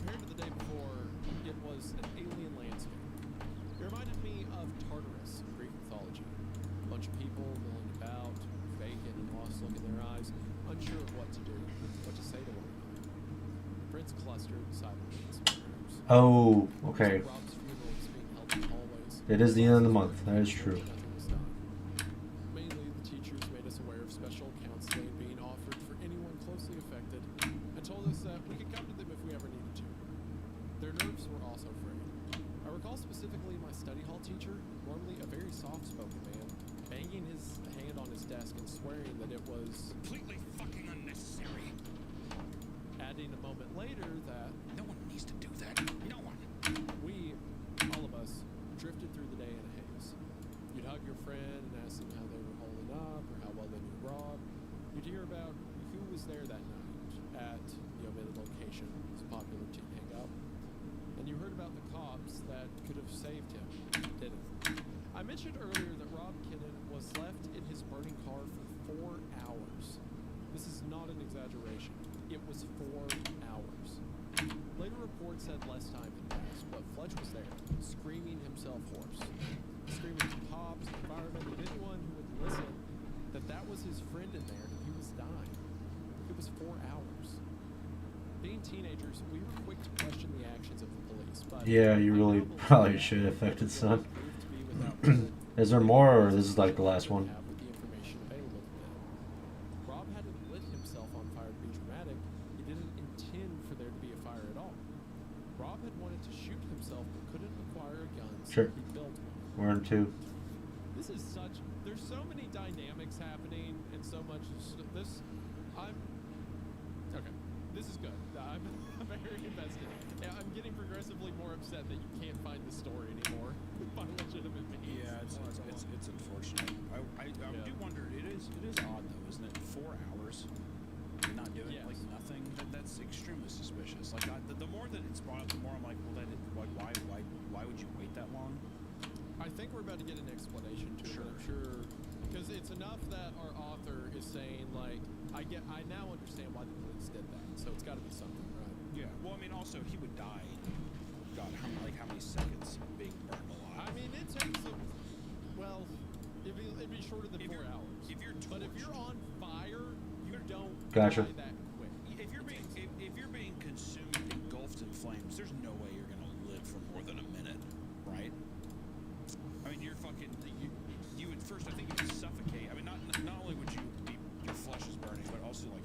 Compared to the day before, it was an alien landscape. It reminded me of Tartarus in Greek mythology. A bunch of people milling about, vacant and lost look in their eyes, unsure of what to do, what to say to one another. Friends clustered silently in small groups. Oh, okay. Rob's funeral was being held in hallways. It is the end of the month. That is true. Nothing was done. Mainly, the teachers made us aware of special counseling being offered for anyone closely affected and told us that we could come to them if we ever needed to. Their nerves were also frayed. I recall specifically my study hall teacher, normally a very soft-spoken man, banging his hand on his desk and swearing that it was Completely fucking unnecessary. adding a moment later that No one needs to do that. No one. we, all of us, drifted through the day in a haze. You'd hug your friend and ask them how they were holding up or how well they knew Rob. You'd hear about who was there that night at the omitted location, his popular teen hangout. And you heard about the cops that could have saved him, didn't. I mentioned earlier that Rob Kinnan was left in his burning car for 4 hours. This is not an exaggeration. It was 4 hours. Later reports said less time had passed, but Fletch was there, screaming himself hoarse. Screaming to cops, firemen, and anyone who would listen that that was his friend in there and he was dying. It was 4 hours. Being teenagers, we were quick to question the actions of the police, but Yeah, you really probably should have affected son. Is there more, or this is like the last one? With the information available to them. Rob hadn't lit himself on fire to be dramatic. He didn't intend for there to be a fire at all. Rob had wanted to shoot himself but couldn't acquire a gun, so Sure. he built one. We're in two. This is such. There's so many dynamics happening and so much. This. I'm. Okay. This is good. I'm very invested. Yeah, I'm getting progressively more upset that you can't find the story anymore by legitimate means. Yeah, it's unfortunate. I do wonder. It is odd though, isn't it? 4 hours. You're not doing Yes. like nothing. That's extremely suspicious. Like the more that it's brought up, the more I'm like, well, then why would you wait that long? I think we're about to get an explanation to it. I'm sure because it's enough that our author is saying like I now understand why the police did that. So it's got to be something, right? Yeah. Well, I mean, also he would die. God, how many seconds being burned alive? I mean, it takes a, well, it'd be shorter than If 4 you're- hours. if you're but if you're on fire, you don't Gotcha. die that quick. If you're being consumed, engulfed in flames, there's no way you're gonna live for more than a minute, right? I mean, you're fucking. You would first. I think you would suffocate. I mean, not only would you be your flesh is burning, but also like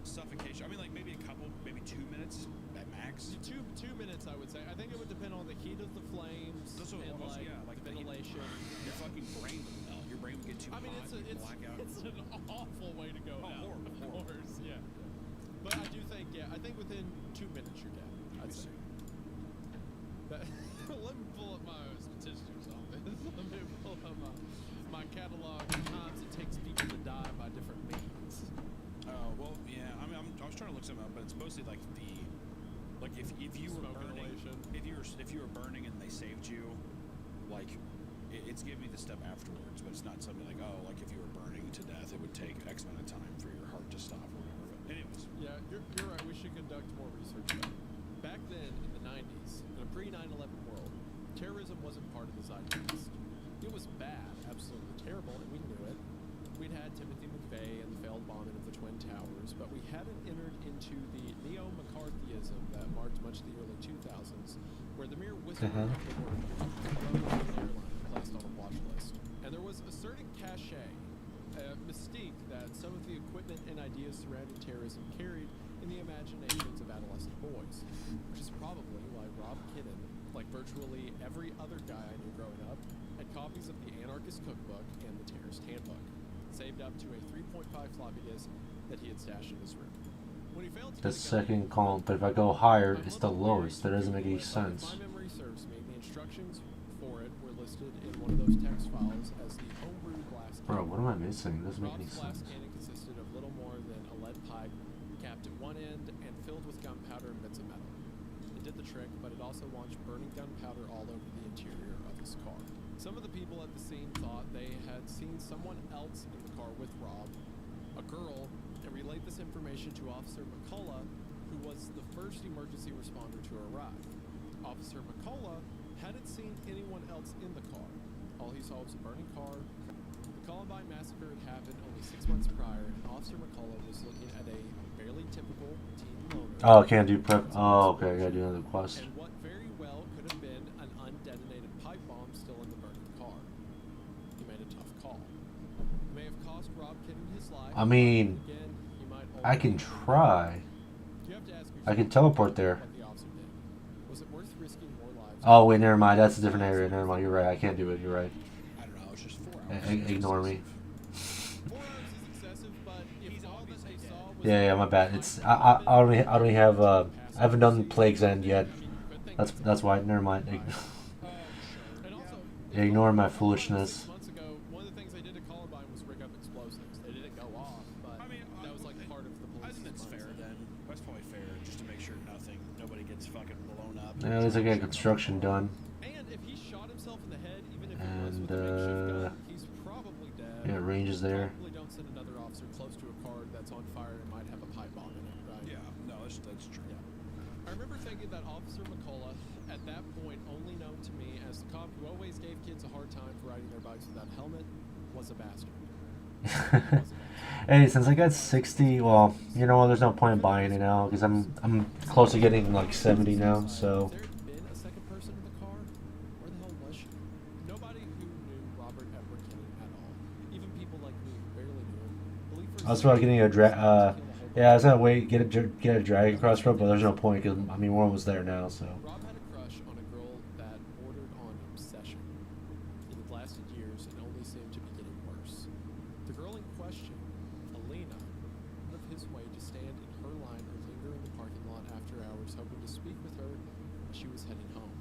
suffocation. I mean, like maybe a couple, maybe 2 minutes at max. Two minutes, I would say. I think it would depend on the heat of the flames Also, and also, like, yeah, like the ventilation. Your fucking brain would melt. Your brain would get too I mean, hot. You'd black out. it's an awful way to go Oh, out, horrible, of course, yeah. But I do think, I think within 2 minutes you're dead. I'd say. Let me pull up my statistics on this. Let me pull up my catalog of times it takes people to die by different means. Oh well, yeah. I mean, I was trying to look something up, but it's mostly like if you were Smoke burning, inhalation. if you were burning and they saved you, like it's giving me the step afterwards, but it's not something like, oh, like if you were burning to death, it would take X amount of time for your heart to stop or whatever. But anyways, Yeah, you're right. We should conduct more research about it. Back then, in the 90s, in a pre-9/11 world, terrorism wasn't part of the zeitgeist. It was bad, absolutely terrible, and we knew it. We'd had Timothy McVeigh and the failed bombing of the Twin Towers, but we hadn't entered into the neo-McCarthyism that marked much of the early 2000s, where the mere whisper of the word airline placed on a watch list. And there was a certain cachet, a mystique that some of the equipment and ideas surrounding terrorism carried in the imaginations of adolescent boys, which is probably why Rob Kidden, like virtually every other guy I knew growing up, had copies of the Anarchist Cookbook and the Terrorist Handbook, saved up to a 3.5 floppy disk that he had stashed in his room. When he failed to The second column, but if I go higher, it's the lowest. That doesn't make any sense. If my memory serves me, the instructions for it were listed in one of those text files as the homebrew glass cannon. Bro, what am I missing? It doesn't make any Rob's glass sense. cannon consisted of little more than a lead pipe capped at one end and filled with gunpowder and bits of metal. It did the trick, but it also launched burning gunpowder all over the interior of his car. Some of the people at the scene thought they had seen someone else in the car with Rob, a girl, and relayed this information to Officer McCullough, who was the first emergency responder to arrive. Officer McCullough hadn't seen anyone else in the car. All he saw was a burning car. The Columbine massacre had happened only 6 months prior, and Officer McCullough was looking at a fairly typical teen loner. Oh, I can't do prep. Oh, okay, I gotta do another quest. And what very well could have been an undetonated pipe bomb still in the burning car. He made a tough call. It may have cost Rob Kidden his life. I mean, Again, he might I can try. You have to ask I can yourself teleport there. what the officer did. Was it worth risking more lives? Oh, wait, never mind. That's a different area. Never mind. You're right. I can't do it. You're right. I don't know. It's just 4 hours. Ignore me. 4 hours is excessive, but if all that they saw was Yeah, my bad. It's I only have I haven't done Plague's End yet. That's why. Never mind. And also, Ignore my 6 foolishness. months ago, one of the things they did at Columbine was rig up explosives. They didn't go off, but I mean, that was like part of the I police. think that's fair then. That's probably fair, just to make sure nobody gets fucking blown up. Yeah, at least I got construction done. And if he shot himself in the head, even if And, it was with a makeshift gun, he's probably dead. Yeah, range is there. Probably don't send another officer close to a car that's on fire and might have a pipe bomb in it, right? Yeah, no, that's true. Yeah. I remember thinking that Officer McCullough, at that point only known to me as the cop who always gave kids a hard time for riding their bikes without a helmet, was a bastard. Hey, since I got 60, well, you know what? There's no point in buying it now because I'm close to getting like 70 now. So If there had been a second person in the car, where the hell was she? Nobody who knew Robert Edward Kennedy at all, even people like me who barely knew him, believed for I was about getting a yeah, I was gonna wait get a dragon cross road, but there's no point because I mean one was there now. So Rob had a crush on a girl that bordered on obsession. It had lasted years and only seemed to be getting worse. The girl in question, Alina, went out of his way to stand in her line or linger in the parking lot after hours, hoping to speak with her as she was heading home.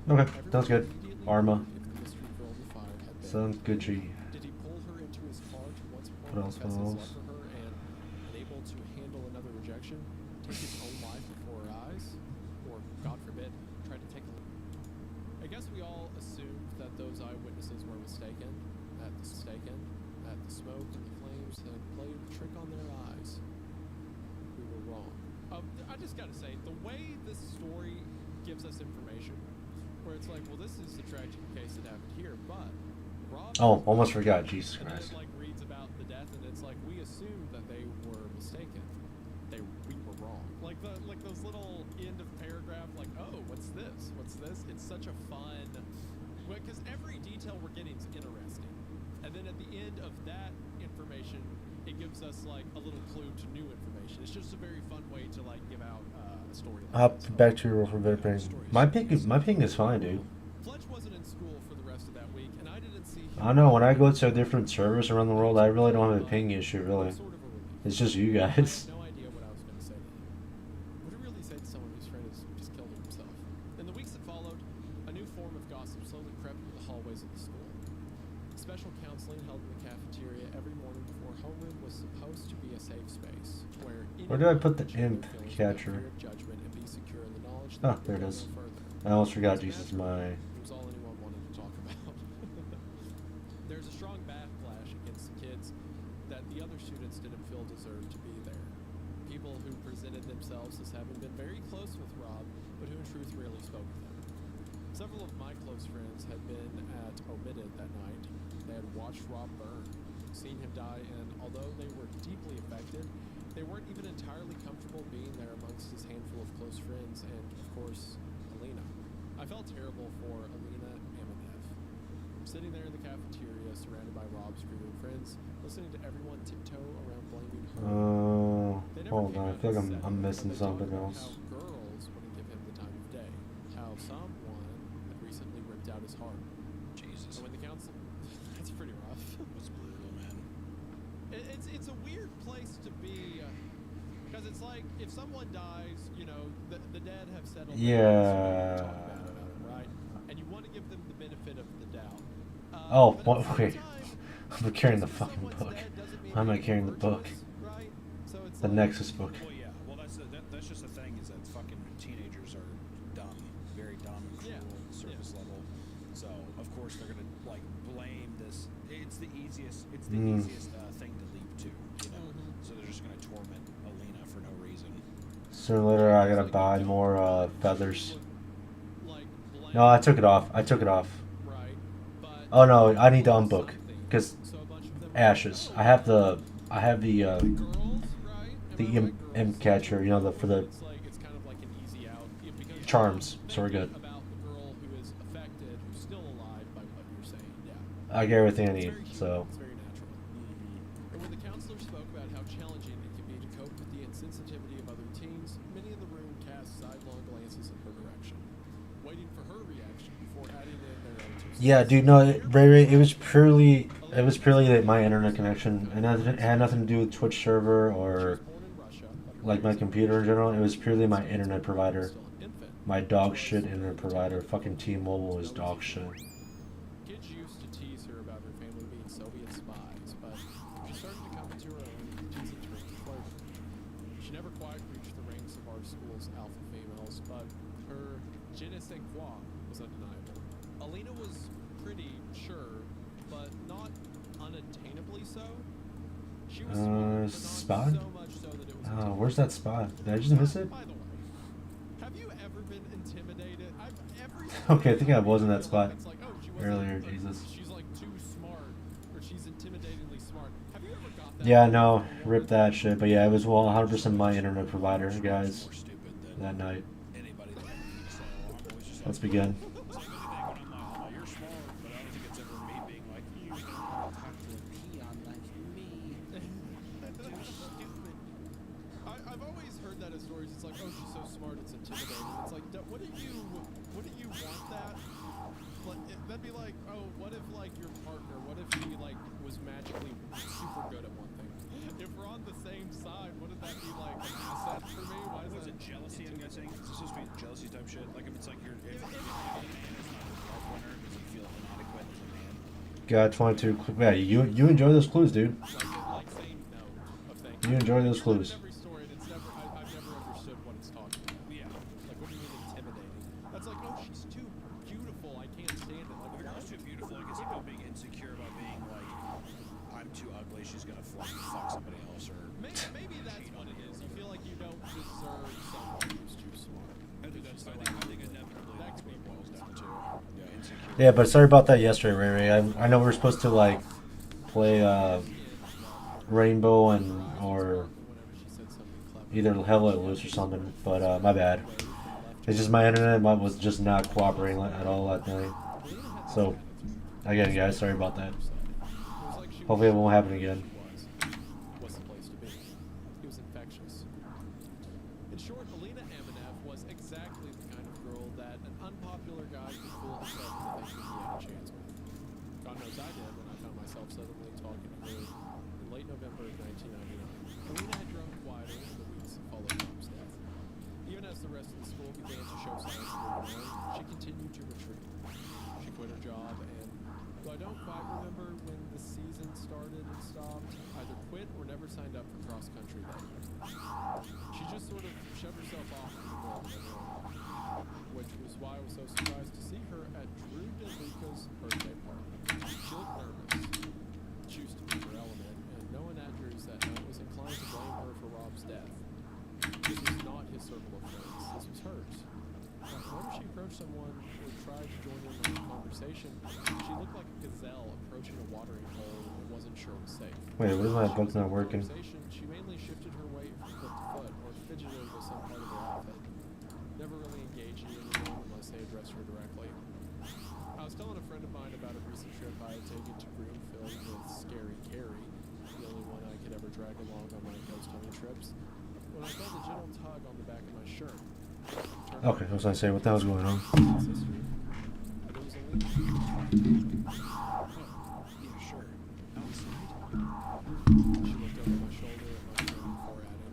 okay, Everyone sounds good. immediately Arma, wondered if the mystery girl in the fire had been. sounds good. G. Did he pull her into his car to once more What else, confess his what love else? for her and, unable to handle another rejection, take his own life before her eyes? Or, God forbid, try to take a look? I guess we all assumed that those eyewitnesses were mistaken, that the smoke and the flames had played a trick on their eyes. We were wrong. I just gotta say, the way this story gives us information, where it's like, well, this is a tragic case that happened here, but Rob... Oh, almost forgot. Jesus And then Christ. it like reads about the death, and it's like we assumed that they were mistaken. We were wrong. Like those little end of paragraph, like, oh, what's this? What's this? It's such a fun, because every detail we're getting is interesting, and then at the end of that information, it gives us like a little clue to new information. It's just a very fun way to like give out a story. Back to your roll for better ping. My ping is fine, dude. Fletch wasn't in school for the rest of that week, and I didn't see him. I don't know, when I go to different servers around the world, I really don't have a ping issue, really. Sort of a relief. It's just you I guys. had no idea what I was going to say to him. What do you really say to someone whose friend has just killed himself? In the weeks that followed, a new form of gossip slowly crept through the hallways of the school. Special counseling held in the cafeteria every morning before homeroom was supposed to be a safe space where Where did I put the imp catcher? judgment and be secure in the knowledge Ah, that there it would is. go no further. I almost forgot Jesus, my... It was all anyone wanted to talk about. There's a strong backlash against the kids that the other students didn't feel deserved to be there. People who presented themselves as having been very close with Rob, but who in truth rarely spoke with him. Several of my close friends had been at Omitted that night. They had watched Rob burn, seen him die, and although they were deeply affected, they weren't even entirely comfortable being there amongst his handful of close friends and, of course, Alina. I felt terrible for Alina Amenev. Sitting there in the cafeteria, surrounded by Rob's grieving friends, listening to everyone tiptoe around blaming her. They never hold came on, I out feel like and said I'm it, missing but they talked something about else. How girls wouldn't give him the time of day. How someone had recently ripped out his heart. Jesus. So when the council, that's pretty rough. That's brutal, man. It's a weird place to be, because it's like if someone dies, you know, the dead have settled. Yeah. Talk bad about them, right? And you want to give them the benefit of the doubt. Oh, but what? at the same Wait. time, I'm carrying the just 'cause fucking someone's book. dead doesn't mean Why am I they're carrying the book? virtuous, right? So it's The like, Nexus book. Well, yeah. Well, that's just the thing is that fucking teenagers are dumb, very dumb and cruel Yeah, at the surface level. So of course they're gonna like blame this. It's the easiest. It's the easiest thing to leap to. You know. So they're just gonna torment Alina for no reason. Sooner or later, I gotta buy more feathers. No, I took it off. I took it off. Right, but Oh no, I need to unbook because so a bunch of them ashes. I have the girls, right? the Am I right, imp girls? catcher. You know, the for the It's like it's kind of like an easy out because charms. you're So we're good. thinking about the girl who is affected, who's still alive by what you're saying. Yeah. I get everything I It's need. very human, So it's very natural. And when the counselor spoke about how challenging it can be to cope with the insensitivity of other teens, many in the room cast sidelong glances in her direction, waiting for her reaction before adding in their own 2 cents. yeah, dude. No, Ray, it was purely that my internet connection, and it had nothing to do with Twitch server or Born in Russia, but her like my parents computer in general. It was purely my internet provider. still an infant. My dog shit internet provider. Fucking T-Mobile is dog shit. Kids used to tease her about her family being Soviet spies, but she started to come into her own and tease it turned flavor. She never quite reached the ranks of our school's alpha females, but her je ne sais quoi was undeniable. Alina was pretty, sure, but not unattainably so. She was smart, but spot? not so much so that it was Where's that spot? Did I just miss it? By the way, have you ever been intimidated? Every Okay, I think I was in that spot it's like, oh, she wasn't- earlier, Jesus. She's like too smart, or she's intimidatingly smart. Have you ever got that? Yeah, no, rip that shit. But yeah, it was 100% my internet provider, guys, More stupid than that night. anybody like me. So I'm always just Let's like, begin. it's like the thing when I'm like, oh, you're smart, but I don't think it's ever me being like, you don't talk to a peon like me. You're stupid. I've always heard that in stories. It's like, oh, she's so smart, it's intimidating. It's like, wouldn't you want that? Like, that'd be like, oh, what if like your partner? What if he like was magically super good at one thing? If we're on the same side, wouldn't that be like an asset for me? Why What is is it, jealousy, I'm guessing? Is this supposed to be jealousy type shit? Like if it's like you're, if a man is not a breadwinner, does he feel inadequate as a man? Got 22. Yeah, you enjoy those clues, dude. like saying no of things? You enjoy those I've heard clues. every story, and it's never. I've never understood what it's talking about. Yeah. Like, what do you mean intimidating? That's like, oh, she's too beautiful. I can't stand it. Like, If a girl's too beautiful, I guess you feel being insecure about being like, I'm too ugly, she's gonna fuck somebody else, or maybe that's what it is. You feel like you don't deserve someone who's too smart. I think that's. I think inevitably That that's could what be it boils down to. Yeah, insecure. Yeah, but sorry about that yesterday, Ray Ray. I know we were supposed to like play Rainbow and or Whenever she said something clever. either Hell Let Loose or something, but my bad. It's just my internet was just not cooperating at all that night. So again, guys, sorry about that. It was like she Hopefully it was won't happen again. was In short, Alina Amenev was exactly the kind of girl that an unpopular guy could fool himself into thinking he had a chance with. God knows I did when I found myself suddenly talking to her in late November of 1999. Alina had grown quieter in the weeks that followed Tom's death. Even as the rest of the school began to show signs of moving on, she continued to retreat. She quit her job and, though I don't quite remember when the season started and stopped, either quit or never signed up for cross-country later. She just sort of shoved herself off into the world of everyone, which was why I was so surprised to see her at Drew DeLuca's birthday party. She looked nervous. She used to be her element, and no one at Drew's that night was inclined to blame her for Rob's death. This was not his circle of friends. This was hers. Whenever she approached someone or tried to join in on a conversation, she looked like a gazelle approaching a watering hole and wasn't sure it was safe. Wait, what is my book not working? She mainly shifted her weight from foot to foot or fidgeted with some part of her outfit, never really engaging anyone unless they addressed her directly. I was telling a friend of mine about a recent trip I had taken to Greenfield with Scary Carrie, the only one I could ever drag along on my ghost hunting trips, when I felt a gentle tug on the back of my shirt. Okay, I was gonna say, what the hell's going on? Sister. But it was a leak. Yeah, sure. Outside. She looked over my shoulder at my phone before adding,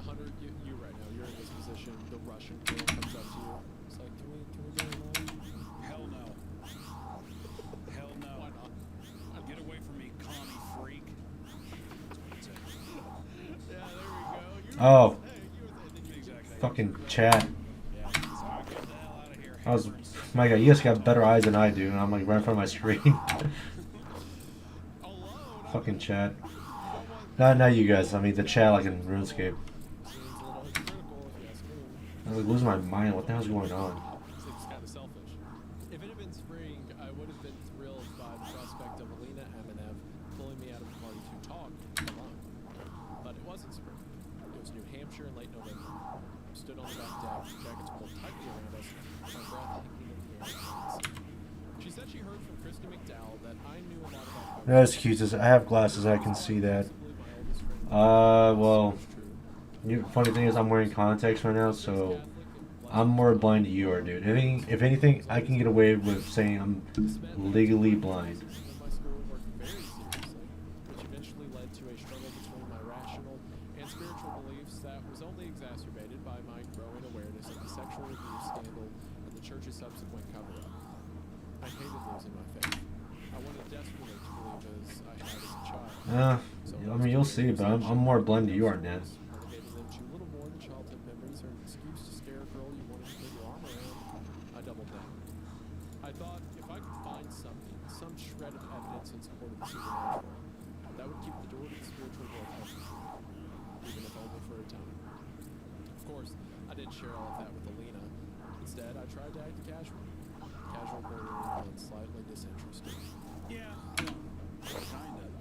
Hunter, you right now, you're in this position. The Russian girl comes up to you. It's like, can we get along? Hell no. Hell no. Why not? Get away from me, commie freak. That's what it said. Yeah, there we go. Oh. Hey, you were the Exactly. Fucking chat. Yeah. So get the hell out of here. I was, my God, you guys got better eyes than I do, and I'm like right in front of my screen. alone. Fucking chat. Not you guys. I mean the chat, like in RuneScape. Seems a little hypocritical if you ask me. I'm like losing my mind. What the hell's going on? Seems kind of selfish. If it had been spring, I would have been thrilled by the prospect of Alina Amenev pulling me out of the party to talk alone. But it wasn't spring. It was New Hampshire in late November. We stood on the back deck, jackets pulled tightly around us, my breath hanging in the air. She said she heard from Kristen McDowell that I knew a lot about No excuses. I have glasses. I can see that. Well, funny thing is I'm wearing contacts right now, so I'm more blind than you are, dude. If anything, I can get away with saying I'm legally blind. My school worked very seriously, which eventually led to a struggle between my rational and spiritual beliefs that was only exacerbated by my growing awareness of the sexual abuse scandal and the church's subsequent cover-up. I hated losing my faith. I wanted desperately to believe as I had as a child. I mean, you'll see, but I'm more blind than you are, Ned. Relegated into little more than childhood memories or an excuse to scare a girl you wanted to put your arm around. I doubled down. I thought if I could find something, some shred of evidence in support of the supernatural, that would keep the door to the spiritual world open, even if only for a time. Of course, I didn't share all of that with Alina. Instead, I tried to act casual. Casual bordering on slightly disinterested. Yeah. Kind of.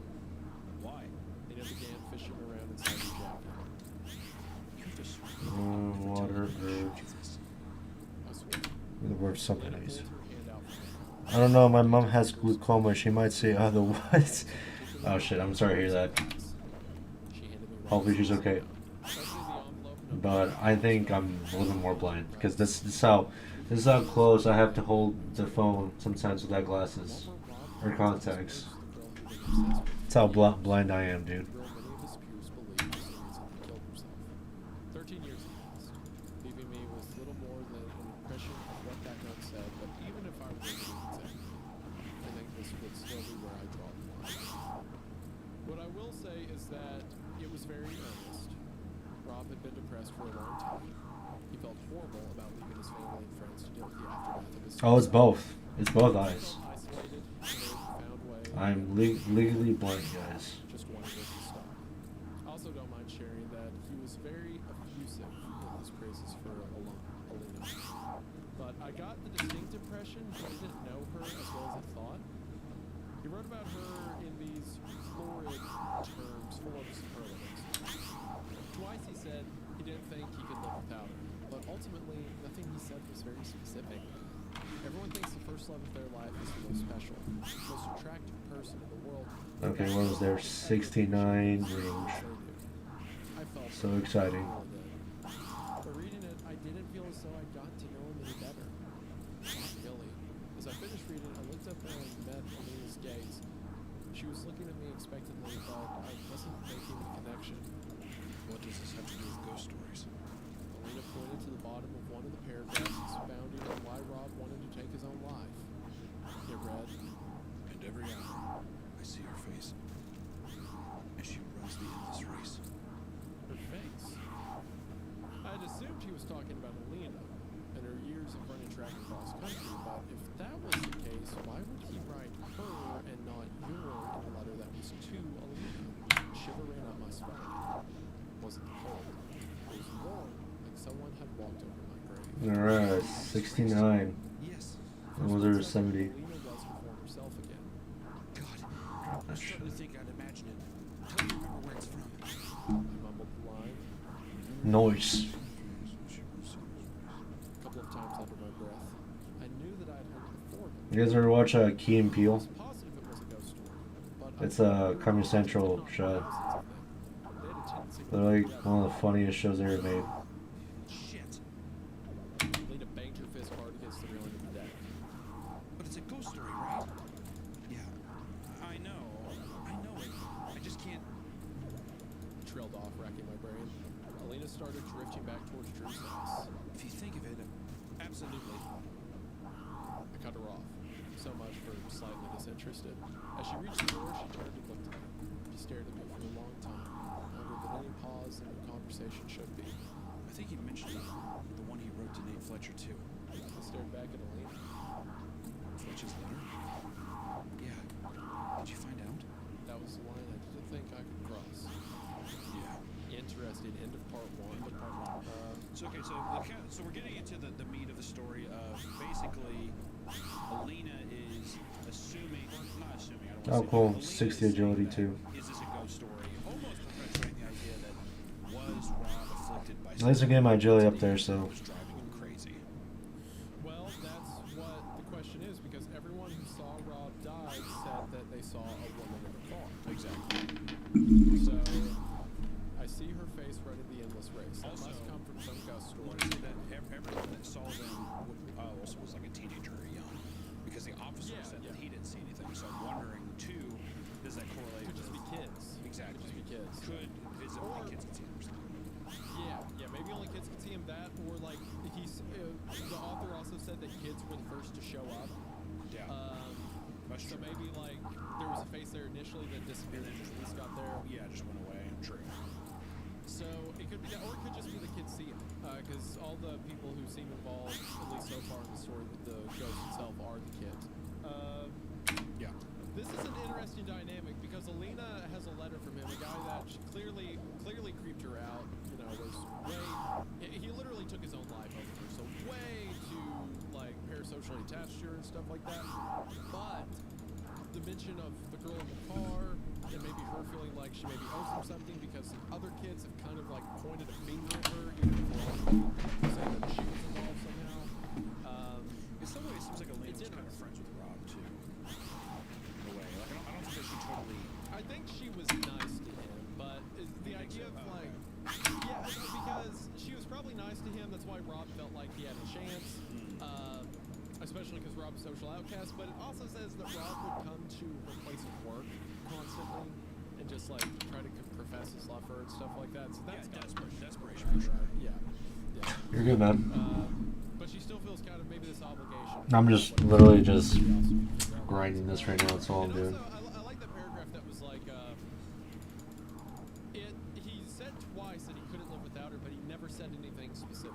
Why? Alina began fishing around inside her jacket. You just Water, herb. I swear. The word something Alina nice. pulled her hand out from my I don't know. My mom has glaucoma. She might say otherwise. Oh shit! I'm sorry to hear that. She handed me Hopefully she's okay. But I think I'm a little bit more blind because this is how close I have to hold the phone sometimes without glasses or contacts. That's how blind I am, dude. 13 years have passed, leaving me with little more than an impression of what that note said, but even if I were to believe exactly, I think this would still be where I draw the line. What I will say is that it was very earnest. Rob had been depressed for a long time. He felt horrible about leaving his family and friends to deal with the aftermath of his suicide. Oh, it's both. It's both eyes. He felt isolated in a very profound way. I'm legally blind, guys. Just wanted it to stop. I also don't mind sharing that he was very effusive in his praises for Alina. But I got the distinct impression he didn't know her as well as I thought. He wrote about her in these florid terms full of superlatives. Twice he said he didn't think he could live without her, but ultimately nothing he said was very specific. Everyone thinks the first love of their life is the most special, most attractive person in the world. Okay, what was there? 69 range. I felt So exciting. But reading it, I didn't feel as though I'd gotten to know him any better. Not really. As I finished reading, I looked up and met Alina's gaze. She was looking at me expectantly, but I wasn't making the connection. What does this have to do with ghost stories? Alina pointed to the bottom of one of the paragraphs expounding on why Rob wanted to take his own life. It read, And every hour, I see her face as she runs the endless race. her face. I had assumed he was talking about Alina and her years of running track and cross country, but if that was the case, why would he write her and not your in a letter that was to Alina? Shiver ran up my spine. Wasn't cold. It was warm, like someone had walked over my grave. Alright, 69. Yes. And was there 70? Alina was before herself again. God, I'm starting to think I'd imagine it. Tell me remember where it's from. I mumbled the line Noise. a couple of times under my breath. I knew that I had heard it before. You guys ever watch Key and I Peele? was positive it was a ghost story, but It's a Comedy Central show. They're like one of the funniest shows ever made. Shit. Lena banged her fist hard against the railing of the deck. But it's a ghost story, right? Yeah. I know. I know it. I just can't. Trailed off, racking my brain. Alina started drifting back towards Drew's house. If you think of it, absolutely. I cut her off. So much for slightly disinterested. As she reached the door, she turned and looked at me. She stared at me for a long time, longer than any pause in a conversation should be. I think he mentioned the one he wrote to Nate Fletcher too. I stared back at Alina. Fletcher's letter? Yeah. Did you find out? That was the line I didn't think I could cross. Yeah. Interesting. End of part one. So okay, so we're getting into the meat of the story of basically Alina is assuming, or not assuming, I don't Oh, want to cool. say, Alina 60 is saying agility, that, too. Is this a ghost story? Almost perpetuating the idea that was Rob afflicted by At least I get my agility up there, so. was driving him crazy. Well, that's what the question is, because everyone who saw Rob die said that they saw a woman in the car. Exactly. So, I see her face running the endless race. That Also, must come from some ghost I story. want to say that everyone that saw them also was like a teenager or young, because the officer said that he didn't see anything. So I'm wondering too, does that correlate? Could just be with- kids. Exactly. Could just be kids. Could is it only kids can see them or something? Yeah, maybe only kids could see him. That, or like the author also said that kids were the first to show up. Yeah. That's So true. maybe like there was a face there initially that disappeared and police got there. Yeah, just went away. True. So it could be that, or it could just be the kids see him, because all the people who seem involved, at least so far in the story with the ghost itself, are the kids. Yeah. This is an interesting dynamic because Alina has a letter from him, a guy that she clearly creeped her out. You know, was way. He literally took his own life over her, so way too like parasocially attached to her and stuff like that. But the mention of the girl in the car and maybe her feeling like she maybe owes him something because some other kids have kind of like pointed a finger at her, even if they're saying that she was involved somehow. In some ways, it seems like Elena was kind of friends with Rob too. In a way, like I don't think that she totally. I think she was nice to him, but the idea of like, yeah, because she was probably nice to him. That's why Rob felt like he had a chance. Especially because Rob's a social outcast, but it also says that Rob would come to her place of work constantly and just like try to profess his love for her and stuff like that. So that's desperation for sure. Yeah. You're good, man. But she still feels kind of maybe this obligation. I'm just literally just grinding this right now. That's all I'm And doing. also, I like that paragraph that was like, he said twice that he couldn't live without her, but he never said anything specific.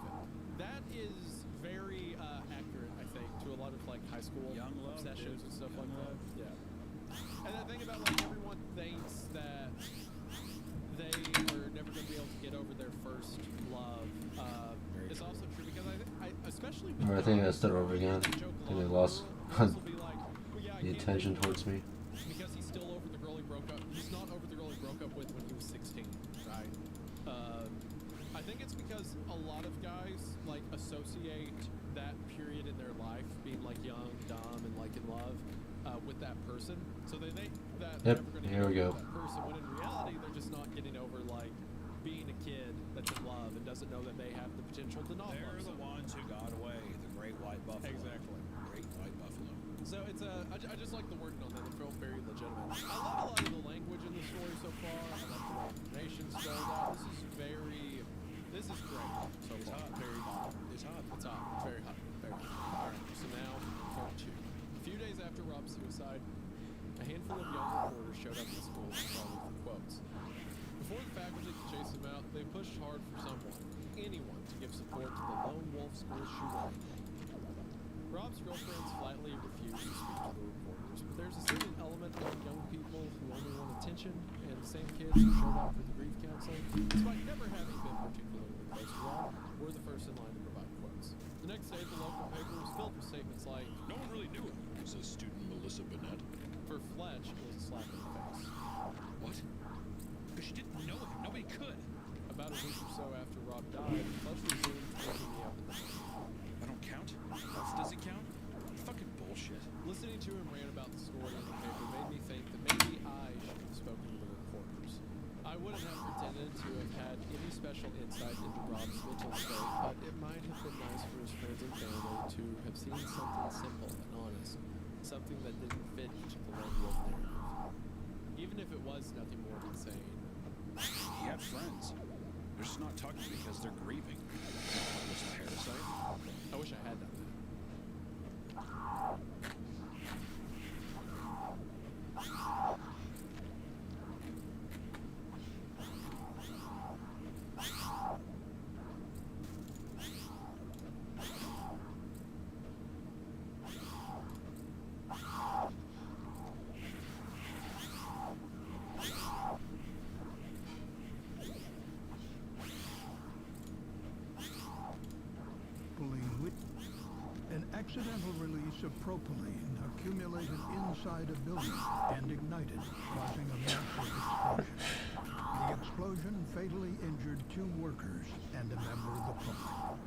That is very accurate, I think, to a lot of like high school Young love, obsessions dude. and stuff Young like love. that. Yeah. And the thing about like everyone thinks that they are never going to be able to get over their first love. It's also true because I especially with Or I think I guys, start over again. they joke I a think lot they with lost girls will be like, well, yeah, I the can't attention believe towards me. because he's still over the girl he broke up. He's not over the girl he broke up with when he was 16, right? I think it's because a lot of guys like associate that period in their life, being like young, dumb, and like in love, with that person. So they think that Yep, they're never going to here we get go. over that person. When in reality, they're just not getting over like being a kid doesn't know that they have the potential to not They're love the someone. ones who got away. The great white buffalo. Exactly. Great white buffalo. So it's I just like the working on that. It felt very legitimate. I love a lot of the language in the story so far. I like the way information's spelled out. This is great so It's far. hot. Very hot. It's hot. It's hot. It's very hot. Very hot. All right. So now part 2. A few days after Rob's suicide, a handful of young reporters showed up at school calling for quotes. Before the faculty could chase them out, they pushed hard for someone, anyone, to give support to the lone wolf school shooter. Rob's girlfriends flatly refused to speak to the reporters, but there's a certain element of young people who only want attention, and the same kids who showed up for the grief counseling, despite never having been particularly close to Rob, were the first in line to provide quotes. The next day, the local paper was filled with statements like, No one really knew him, says student Melissa Bennett. for Fletch, it was a slap in the face. What? Because she didn't know him. Nobody could. About a week or so after Rob died, Fletch resumed waking me up in the morning. I don't count. Does it count? Fucking bullshit. Listening to him rant about the story in the paper made me think that maybe I should have spoken to the reporters. I wouldn't have pretended to have had any special insight into Rob's mental state, but it might have been nice for his friends and family to have seen something simple and honest, something that didn't fit into the lone wolf narrative. Even if it was nothing more than saying, He had friends. They're just not talking because they're grieving. Was the parasite? I wish I had done that. An accidental release of propylene accumulated inside a building and ignited, causing a massive explosion. The explosion fatally injured 2 workers and a member of the public.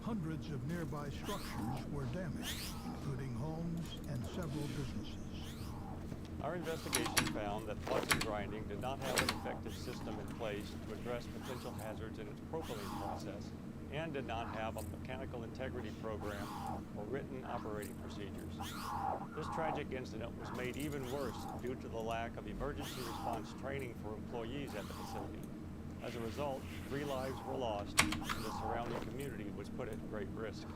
Hundreds of nearby structures were damaged, including homes and several businesses. Our investigation found that flux and grinding did not have an effective system in place to address potential hazards in its propylene process and did not have a mechanical integrity program or written operating procedures. This tragic incident was made even worse due to the lack of emergency response training for employees at the facility. As a result, 3 lives were lost and the surrounding community was put at great risk.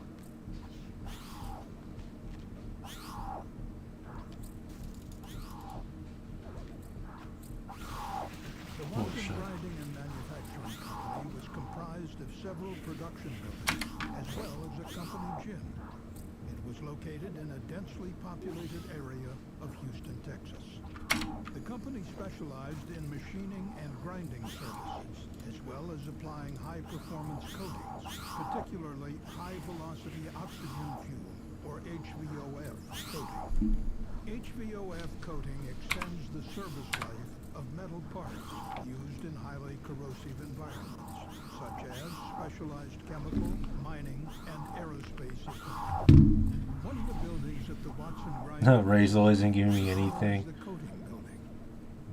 The Watson Grinding and Manufacturing Company was comprised of several production buildings, as well as a company gym. It was located in a densely populated area of Houston, Texas. The company specialized in machining and grinding services, as well as applying high-performance coatings, particularly high-velocity oxygen fuel, or HVOF coating. HVOF coating extends the service life of metal parts used in highly corrosive environments, such as specialized chemical, mining, and aerospace equipment. One of the buildings at the Watson Grinding Razor isn't giving me anything. the coating building.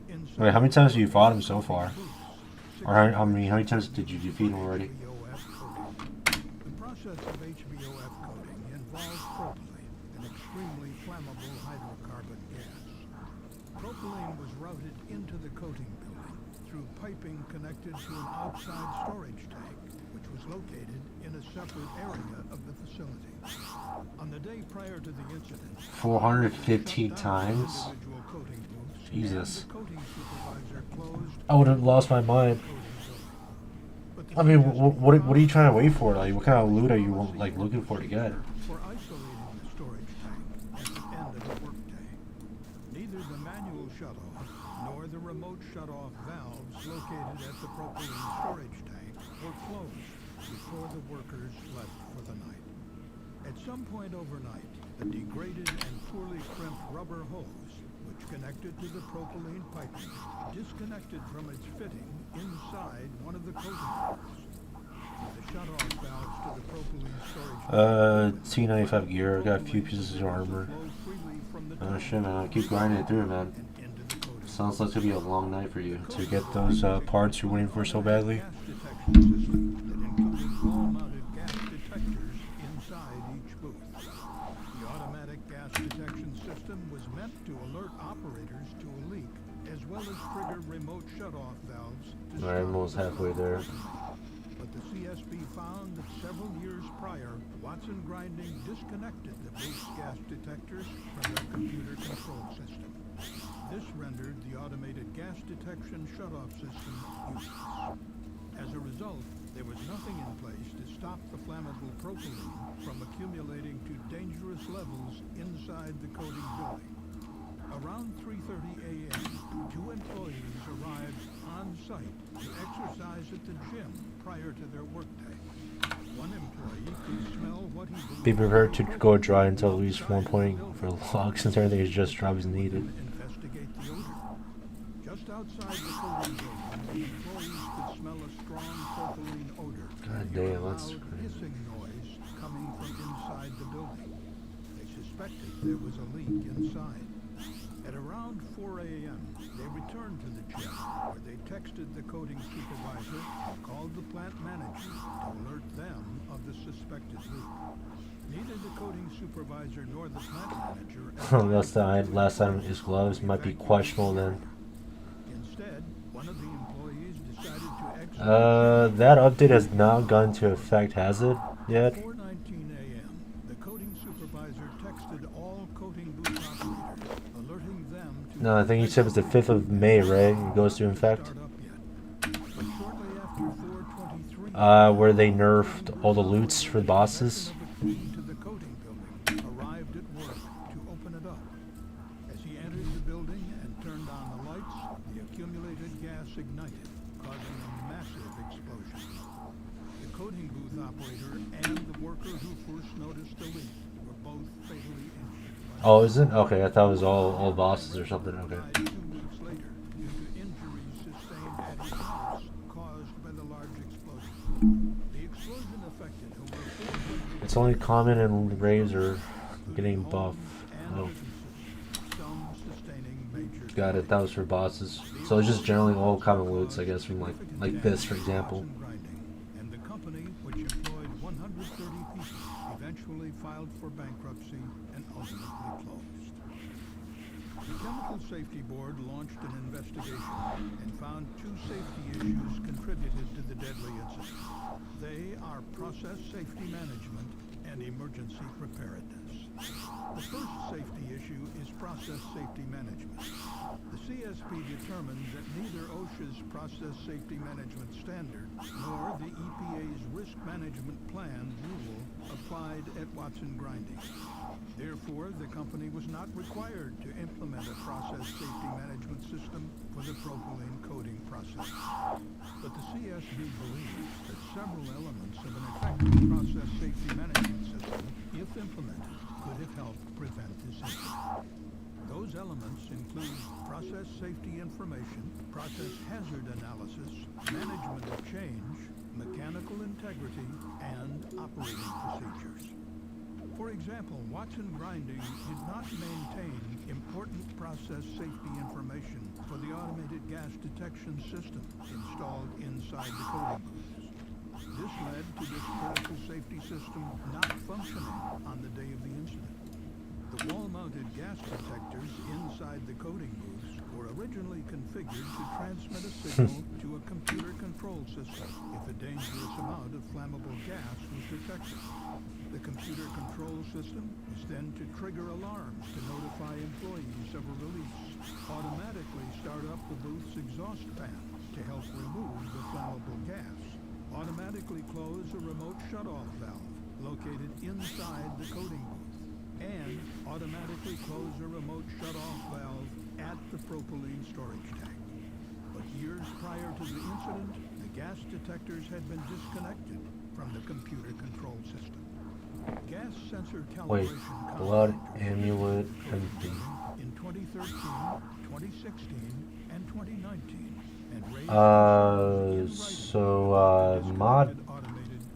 Inside Wait, how many times have you fought him so far? booths, Or how many times did you defeat him already? HVOF coating. The process of HVOF coating involves propylene, an extremely flammable hydrocarbon gas. Propylene was routed into the coating building through piping connected to an outside storage tank, which was located in a separate area of the facility. On the day prior to the incident, 415 shut down times? individual coating booths, Jesus. and the coating supervisor closed I would have lost my mind. I mean, what are you trying to wait for? Like, what kind of loot are you like looking for to get? For isolating the storage tank at the end of the workday. Neither the manual shutoff nor the remote shutoff valves located at the propylene storage tank were closed before the workers left for the night. At some point overnight, the degraded and poorly crimped rubber hose, which connected to the propylene piping, disconnected from its fitting inside one of the coating valves. The shutoff valves to the propylene storage T95 gear. I got a few pieces of armor. Oh shit, man! I keep grinding it through, man. Sounds like it's gonna be a long night for you to get those parts you're waiting for so badly. gas detection system that well as trigger remote shut-off valves to Alright, I'm almost halfway there. But the CSB found that several years prior, Watson Grinding disconnected the booth's gas detectors from their computer control system. This rendered the automated gas detection shutoff system useless. As a result, there was nothing in place to stop the flammable propylene from accumulating to dangerous levels inside the coating building. Around 3:30 a.m., 2 employees arrived on site to exercise at the gym prior to their workday. One employee could smell what he believed Be prepared to go dry until at least one point for logs, since everything is just dry as needed. investigate the odor. Just outside the coating building, employees could smell a strong propylene odor. God and damn, hear a that's loud crazy. hissing noise coming from inside the building. They suspected there was a leak inside. At around 4 a.m., they returned to the gym, where they texted the coating supervisor and called the plant manager to alert them of the suspected leak. Neither the coating supervisor nor the plant manager That's the last time his gloves might be questionable then. Instead, one of the employees decided to exit. That update has not gone into effect, has it yet? 4:19 a.m., the coating supervisor texted all coating booth operators, alerting them to No, I think you said it was the 5th of May, right? It goes to effect. start up yet. But shortly after 4:23, Where they nerfed all the loots for the bosses. the key to the coating building arrived at work to open it up. As he entered the building and turned on the lights, the accumulated gas ignited, causing a massive explosion. The coating booth operator and the worker who first noticed the leak were both fatally injured. Oh, is it? Okay, I thought it was all bosses or something. Okay. Died 2 weeks later due to injuries sustained at his house caused by the large explosion. The explosion affected over 400 It's only common and raves are getting buff. Oh, some sustaining major got it. That was for bosses. So it's just generally all common loots, I guess, from like this, for example. grinding, and the company, which employed 130 people, eventually filed for bankruptcy and ultimately closed. The Chemical Safety Board launched an investigation and found 2 safety issues contributed to the deadly incident. They are process safety management and emergency preparedness. The first safety issue is process safety management. The CSP determined that neither OSHA's process safety management standard nor the EPA's risk management plan rule applied at Watson Grinding. Therefore, the company was not required to implement a process safety management system for the propylene coating process. But the CSB believes that several elements of an effective process safety management system, if implemented, could have helped prevent this incident. Those elements include process safety information, process hazard analysis, management of change, mechanical integrity, and operating procedures. For example, Watson Grinding did not maintain important process safety information for the automated gas detection system installed inside the coating booths. This led to this critical safety system not functioning on the day of the incident. The wall-mounted gas detectors inside the coating booths were originally configured to transmit a signal to a computer control system if a dangerous amount of flammable gas was detected. The computer control system was then to trigger alarms to notify employees of a release, automatically start up the booth's exhaust fan to help remove the flammable gas, automatically close a remote shutoff valve located inside the coating booth, and automatically close a remote shutoff valve at the propylene storage tank. But years prior to the incident, the gas detectors had been disconnected from the computer control system. Gas sensor Wait, calibration blood calculators amulet empty. in 2013, 2016, and 2019, and raised mod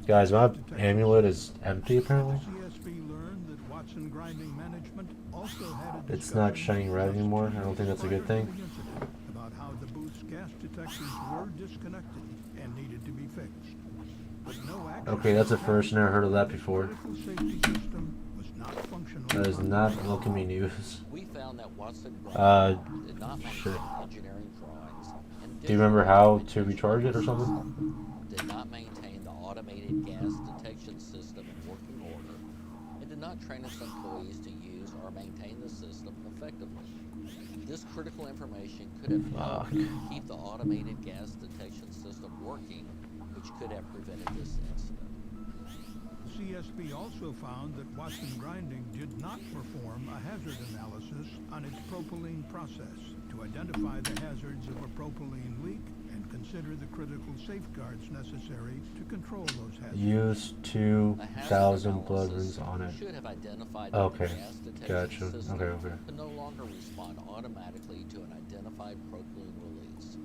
guys, my amulet is empty apparently. CSB learned that Watson Grinding Management also had a It's not discussion shining red anymore. I don't think that's a good prior to thing. the incident about how the booth's gas detectors were disconnected and needed to be fixed. But no action Okay, that's a first. Never heard of that before. critical safety system was not functional. That is not Alchemy News. We found that Watson Uh, did not shit. maintain engineering drawings and Do you remember how to recharge it or something? did not maintain the automated gas detection system in working order, and did not train its employees to use or maintain the system effectively. This critical information could have helped keep the automated gas detection system working, which could have prevented this incident. CSB also found that Watson Grinding did not perform a hazard analysis on its propylene process to identify the hazards of a propylene leak and consider the critical safeguards necessary to control those hazards. Use A hazard 2,000 blood analysis runes on it. should have identified Okay, that the gas detection gotcha. system Okay. could no longer respond automatically to an identified propylene release.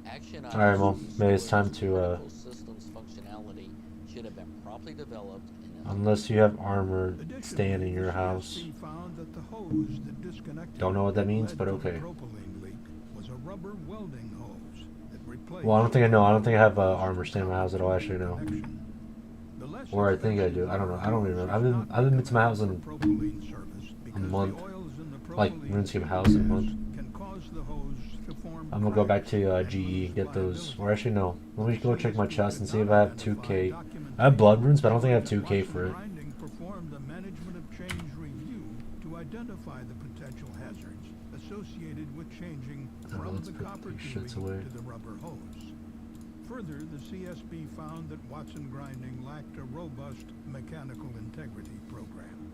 Action All right, well, items maybe it's time to to, critical systems functionality should have been properly developed and Unless you have armor Additionally, staying in your the house. CSB found that the hose that disconnected Don't know what that means, led but to okay. the propylene leak was a rubber welding hose that replaced Well, I don't think I know. I don't think I have armor staying in my house at all. Actually, no. connection. The less Or I think I do. I don't know. I don't remember. I've been to my house in propylene service because the month. oils in the Like propylene RuneScape house in a month. can cause the hose to form I'm gonna go back cracks to and GE, lose get those. pliability. Or actually, no. Let me go check my chest and see if CSB I have did not 2K. identify I have blood runes, but I don't think I have documentation 2K for it. Watson Grinding performed a management of change review to identify the potential hazards associated with changing from let's the put copper these tubing shits away. to the rubber hose. Further, the CSB found that Watson Grinding lacked a robust mechanical integrity program.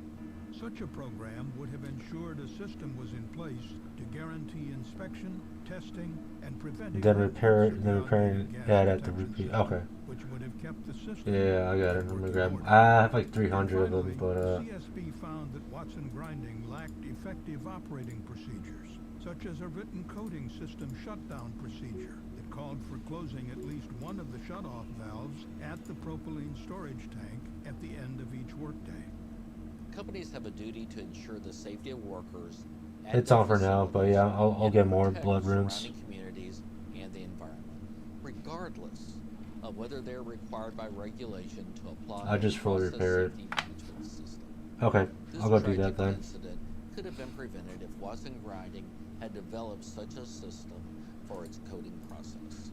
Such a program would have ensured a system was in place to guarantee inspection, testing, and preventing Then repair it. maintenance of Then the repairing. automated gas Yeah, I'd have to detection repeat. system, Okay. which would have kept the system Yeah, I got it. I'm gonna working grab. order. I have like 300 of them, Finally, but CSB found that Watson Grinding lacked effective operating procedures, such as a written coding system shutdown procedure that called for closing at least one of the shutoff valves at the propylene storage tank at the end of each workday. Companies have a duty to ensure the safety of workers. at it's their on for now. But facilities yeah, I'll and get more protect blood runes. surrounding communities and the environment, regardless of whether they're required by regulation to apply I'll just a fully process repair it. safety management system. Okay, This I'll go do tragic that then. incident could have been prevented if Watson Grinding had developed such a system for its coding process.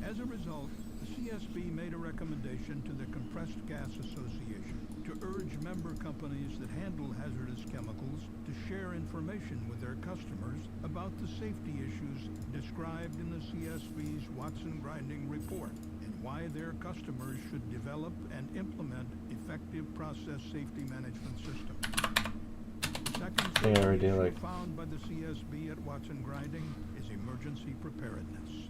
As a result, the CSB made a recommendation to the Compressed Gas Association to urge member companies that handle hazardous chemicals to share information with their customers about the safety issues described in the CSB's Watson Grinding report and why their customers should develop and implement effective process safety management systems. The second Yeah, I already safety did, issue like- found by the CSB at Watson Grinding is emergency preparedness.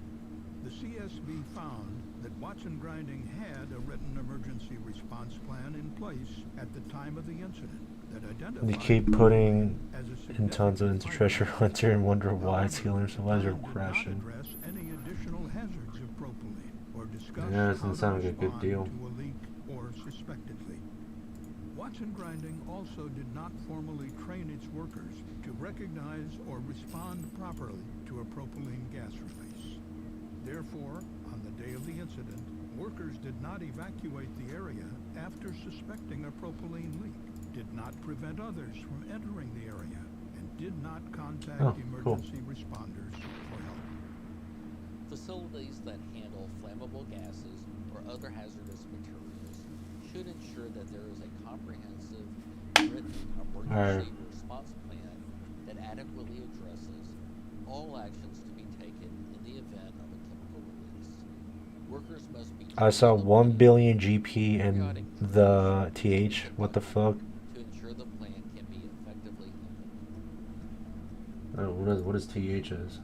The CSB found that Watson Grinding had a written emergency response plan in place at the time of the incident that identified They keep putting as a in tons of into treasure hunter and wonder why it's killing so why is it However, the plan did crashing. not address any additional hazards of propylene or discuss Yeah, that doesn't how to sound like a good respond deal. to a leak or suspected leak. Watson Grinding also did not formally train its workers to recognize or respond properly to a propylene gas release. Therefore, on the day of the incident, workers did not evacuate the area after suspecting a propylene leak, did not prevent others from entering the area, and did not contact Oh, cool. emergency responders for help. Facilities that handle flammable gases or other hazardous materials should ensure that there is a comprehensive written emergency response plan that adequately addresses all actions to be taken in the event of a chemical release. Workers must be I saw trained on 1 the billion GP in periodic the procedures TH. What the fuck? to ensure the plan can be effectively implemented. Oh, what is TH is?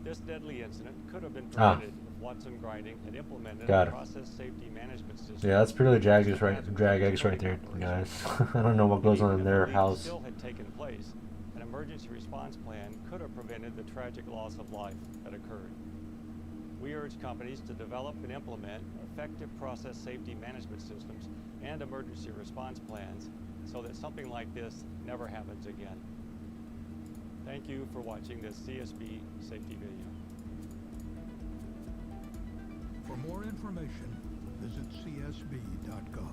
This deadly incident could have been Ah. prevented if Watson Grinding had implemented Got a it. process safety management system. Yeah, that's pretty drag eggs right there, guys. I don't know what goes on in their If the leak house. still had taken place, an emergency response plan could have prevented the tragic loss of life that occurred. We urge companies to develop and implement effective process safety management systems and emergency response plans so that something like this never happens again. Thank you for watching this CSB safety video. For more information, visit csb.gov.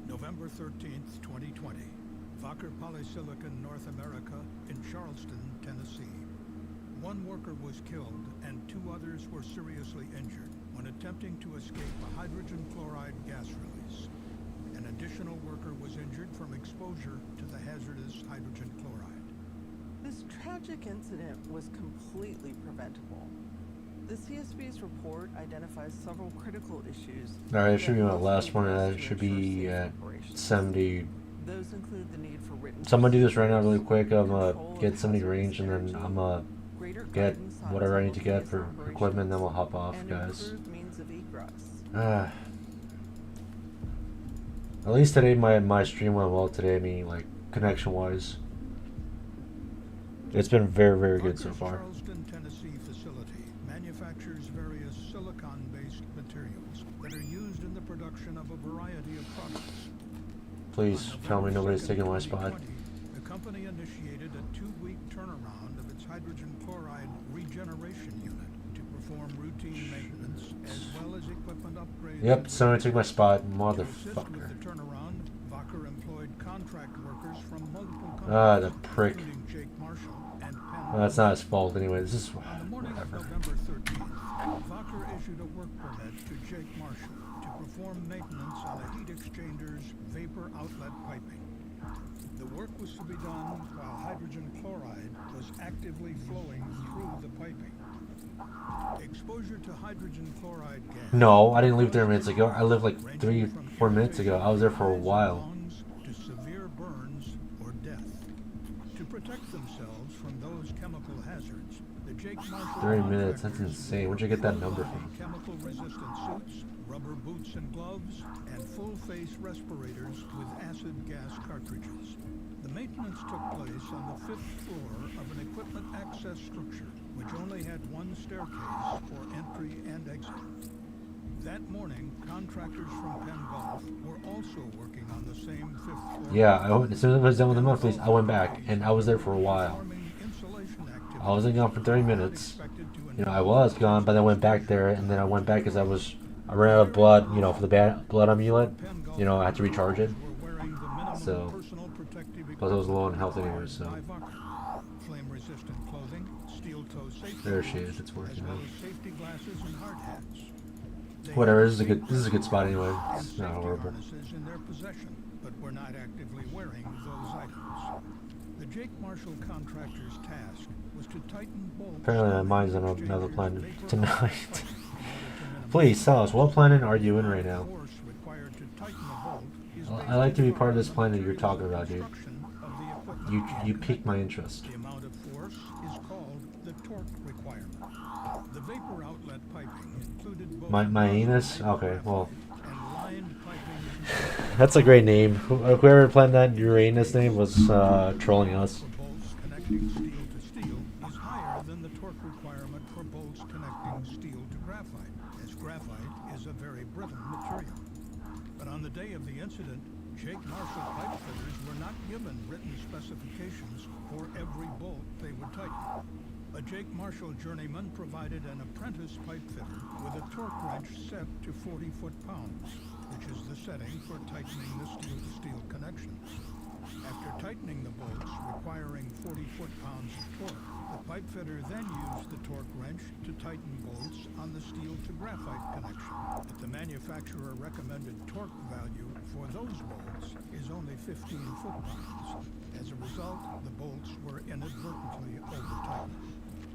November 13th, 2020. Wacker Polysilicon North America in Charleston, Tennessee. One worker was killed and 2 others were seriously injured when attempting to escape a hydrogen chloride gas release. An additional worker was injured from exposure to the hazardous hydrogen chloride. This tragic incident was completely preventable. The CSB's report identifies several critical issues. Alright, it should be my last one, and that that should be at 70. Those include the need for written. So I'm gonna do this right now really quick. I'm gonna control of get 70 hazardous range, and then energy, I'm gonna greater get guidance on whatever I need to get for simultaneous equipment, then we'll operations, hop off, and guys. improved means of egress. At least today my stream went well today, I mean, like, connection-wise. It's been very, very good so Wacker's far. Charleston, Tennessee facility manufactures various silicon-based materials that are used in the production of a variety of products. Please On tell me November nobody's 2nd, taking my spot. 2020, the company initiated a 2-week turnaround of its hydrogen chloride regeneration unit to perform routine maintenance as well as equipment upgrades. Yep, somebody took my spot, To assist motherfucker. with the turnaround, Wacker employed contract workers from multiple companies, Ah, the prick. including Jake Marshall and Penn. Well, that's not his fault anyway. This is On the morning of whatever. November 13th, Wacker issued a work permit to Jake Marshall to perform maintenance on a heat exchanger's vapor outlet piping. The work was to be done while hydrogen chloride was actively flowing through the piping. Exposure to hydrogen chloride gas. No, I didn't leave there minutes ago. I lived like ranging 3, from 4 minutes ago. I was there for a irritated while. lungs to severe burns or death. To protect themselves from those chemical hazards, the Jake Marshall 30 minutes, that's contractors insane. Where'd you get that number provided from? chemical-resistant suits, rubber boots and gloves, and full-face respirators with acid gas cartridges. The maintenance took place on the 5th floor of an equipment access structure, which only had one staircase for entry and exit. That morning, contractors from Penn Golf were also working on the same 5th floor. Yeah, as soon as I was done with the monthlies, I went back, and I was there for a while. Performing insulation activities I wasn't gone for 30 minutes. You know, I was gone, but I went back there, and then I went back because I ran out of blood, you know, for the blood amulet. You know, I had to recharge it. So, plus I was low on health anyway, so. Flame-resistant clothing, steel-toe safety There she boots, is, it's working as well out. as safety glasses and hard hats. They Whatever, had this is a good spot anyway. and It's safety not horrible. harnesses in their possession, but were not actively wearing those items. The Jake Marshall contractor's task was to tighten bolts. Apparently, on the mine's on heat another exchangers planet vapor tonight. outlet pipe in order to minimize Please tell us, what planet are you in right now? force required to tighten the bolt is I like to be based part of this on planet the you're talking about, dude. construction of the equipment. You piqued my interest. The amount of force is called the torque requirement. The vapor outlet piping included both My anus? graphite Okay, well, and lined piping that's a great name. Whoever planned that Uranus name was trolling us. for bolts connecting steel to steel is higher than the torque requirement for bolts connecting steel to graphite, as graphite is a very brittle material. But on the day of the incident, Jake Marshall pipe fitters were not given written specifications for every bolt they would tighten. A Jake Marshall journeyman provided an apprentice pipe fitter with a torque wrench set to 40 foot-pounds, which is the setting for tightening the steel-to-steel connections. After tightening the bolts requiring 40 foot-pounds of torque, the pipe fitter then used the torque wrench to tighten bolts on the steel-to-graphite connection. But the manufacturer recommended torque value for those bolts is only 15 foot-pounds. As a result, the bolts were inadvertently over-tightened.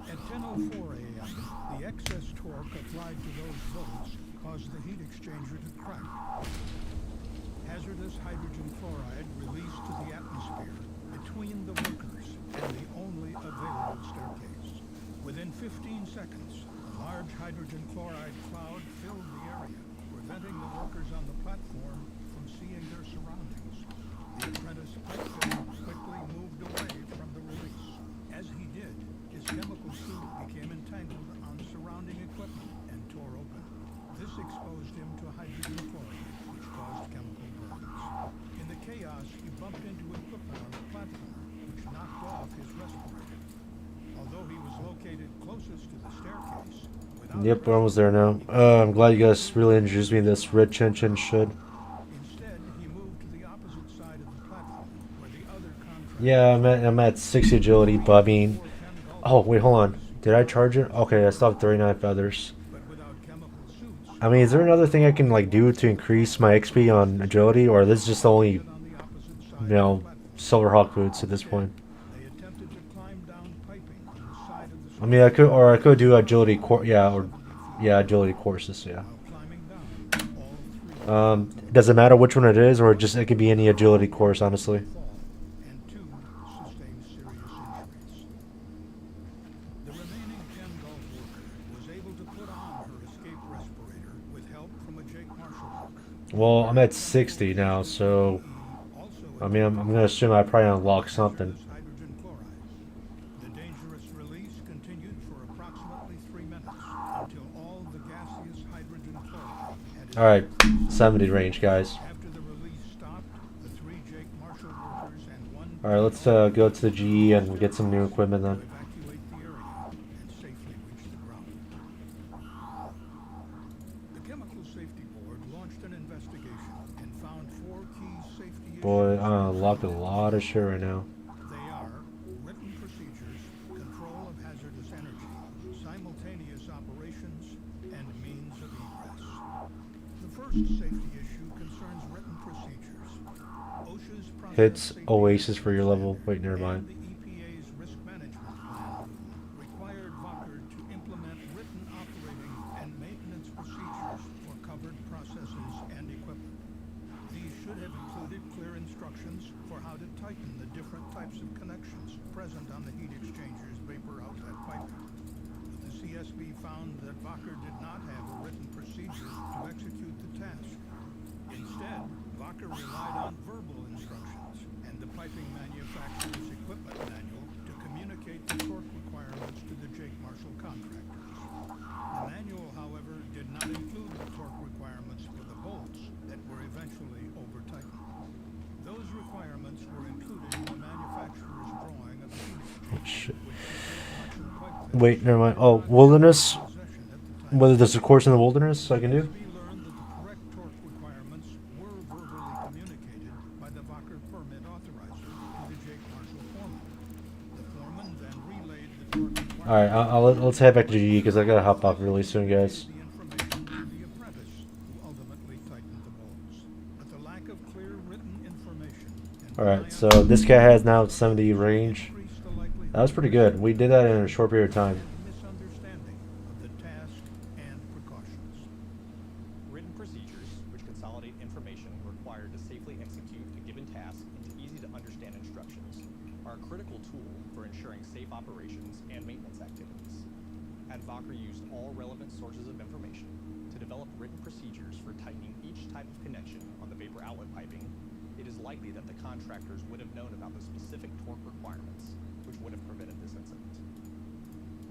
At 10:04 a.m., the excess torque applied to those bolts caused the heat exchanger to crack. Hazardous hazardous hydrogen chloride released to the atmosphere between the workers and the only available staircase. Within 15 seconds, a large hydrogen chloride cloud filled the area, preventing the workers on the platform from seeing their surroundings. The apprentice pipefitter quickly moved away from the release. As he did, his chemical suit became entangled on surrounding equipment and tore open. This exposed him to hydrogen chloride, which caused chemical burns. In the chaos, he bumped into equipment on the platform, which knocked off his respirator. Although he was located closest to the staircase, Yep, we're almost there now. I'm glad you guys really introduced me to this red chin chin shit. instead he moved to the opposite side of the platform, where the other contractors Yeah, I'm at 60 agility, but I mean, oh wait, hold on. Did I charge it? Okay, I still have 39 feathers. but without chemical suits I mean, is there another thing I can like do to increase my XP on agility, or this is just the only, on the opposite side you of the know, platform. Silver Hawk boots at this point? They attempted to climb down piping on the side of the I mean, I could do agility agility courses, yeah. while climbing down. All three Does it matter which one it is, or just it could be any agility course, honestly? fall, and two sustained serious injuries. The remaining Chem Gulf worker was able to put on her escape respirator with help from a Jake Marshall worker. Well, I'm at 60 now, so Also I mean, I'm gonna assume I probably unlock something. hydrogen chloride. The dangerous release continued for approximately 3 minutes until all the gaseous hydrogen chloride had All right, 70 range, guys. After the release stopped, the 3 Jake Marshall workers and 1 All right, let's go to the GE and get some new equipment then. evacuate the area and safely reach the ground. The Chemical Safety Board launched an investigation and found 4 key safety Boy, issues. I unlocked a lot of shit right now. They are written procedures, control of hazardous energy, simultaneous operations, and means of egress. The first safety issue concerns written procedures. OSHA's process Hits safety Oasis for your standards level. Wait, never and mind. the EPA's risk management plan required Wacker to implement written operating and maintenance procedures for covered processes and equipment. These should have included clear instructions for how to tighten the different types of connections present on the heat exchanger's vapor outlet piping. But the CSB found that Wacker did not have a written procedure to execute the task. Instead, Wacker relied on verbal instructions and the piping manufacturer's equipment manual to communicate the torque requirements to the Jake Marshall contractors. The manual, however, did not include the torque requirements for the bolts that were eventually over-tightened. Those requirements were included in the manufacturer's drawing of the heat Oh, shit. exchanger, Wait, never mind. Oh, wilderness. possession at the time. Whether there's a course in the wilderness I can do? We learned that the correct torque requirements were verbally communicated by the Wacker permit authorizer to the Jake Marshall foreman. The foreman then relayed the torque requirements All right, let's head back to GE because I gotta hop off really soon, guys. the information to the apprentice, who ultimately tightened the bolts. But the lack of clear written information and All right, so this guy has now 70 range. increased the likelihood That was pretty good. We did that in a short period of time. misunderstanding of the task and precautions. Written procedures, which consolidate information required to safely execute a given task into easy-to-understand instructions, are a critical tool for ensuring safe operations and maintenance activities. Wacker used all relevant sources of information to develop written procedures for tightening each type of connection on the vapor outlet piping. It is likely that the contractors would have known about the specific torque requirements, which would have prevented this incident.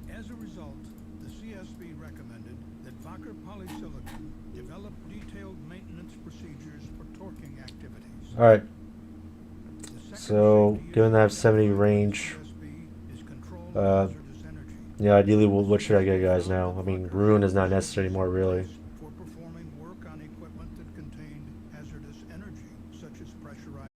As a result, the CSB recommended that Wacker Polysilicon develop detailed maintenance procedures for torquing activities. All right, The second so safety given that I have issue 70 for range, CSB is control of uh, hazardous energy. yeah, ideally, what should I get, guys? Now, I mean, Rune is not necessary anymore, really. For performing work on equipment that contained hazardous energy, such as pressurized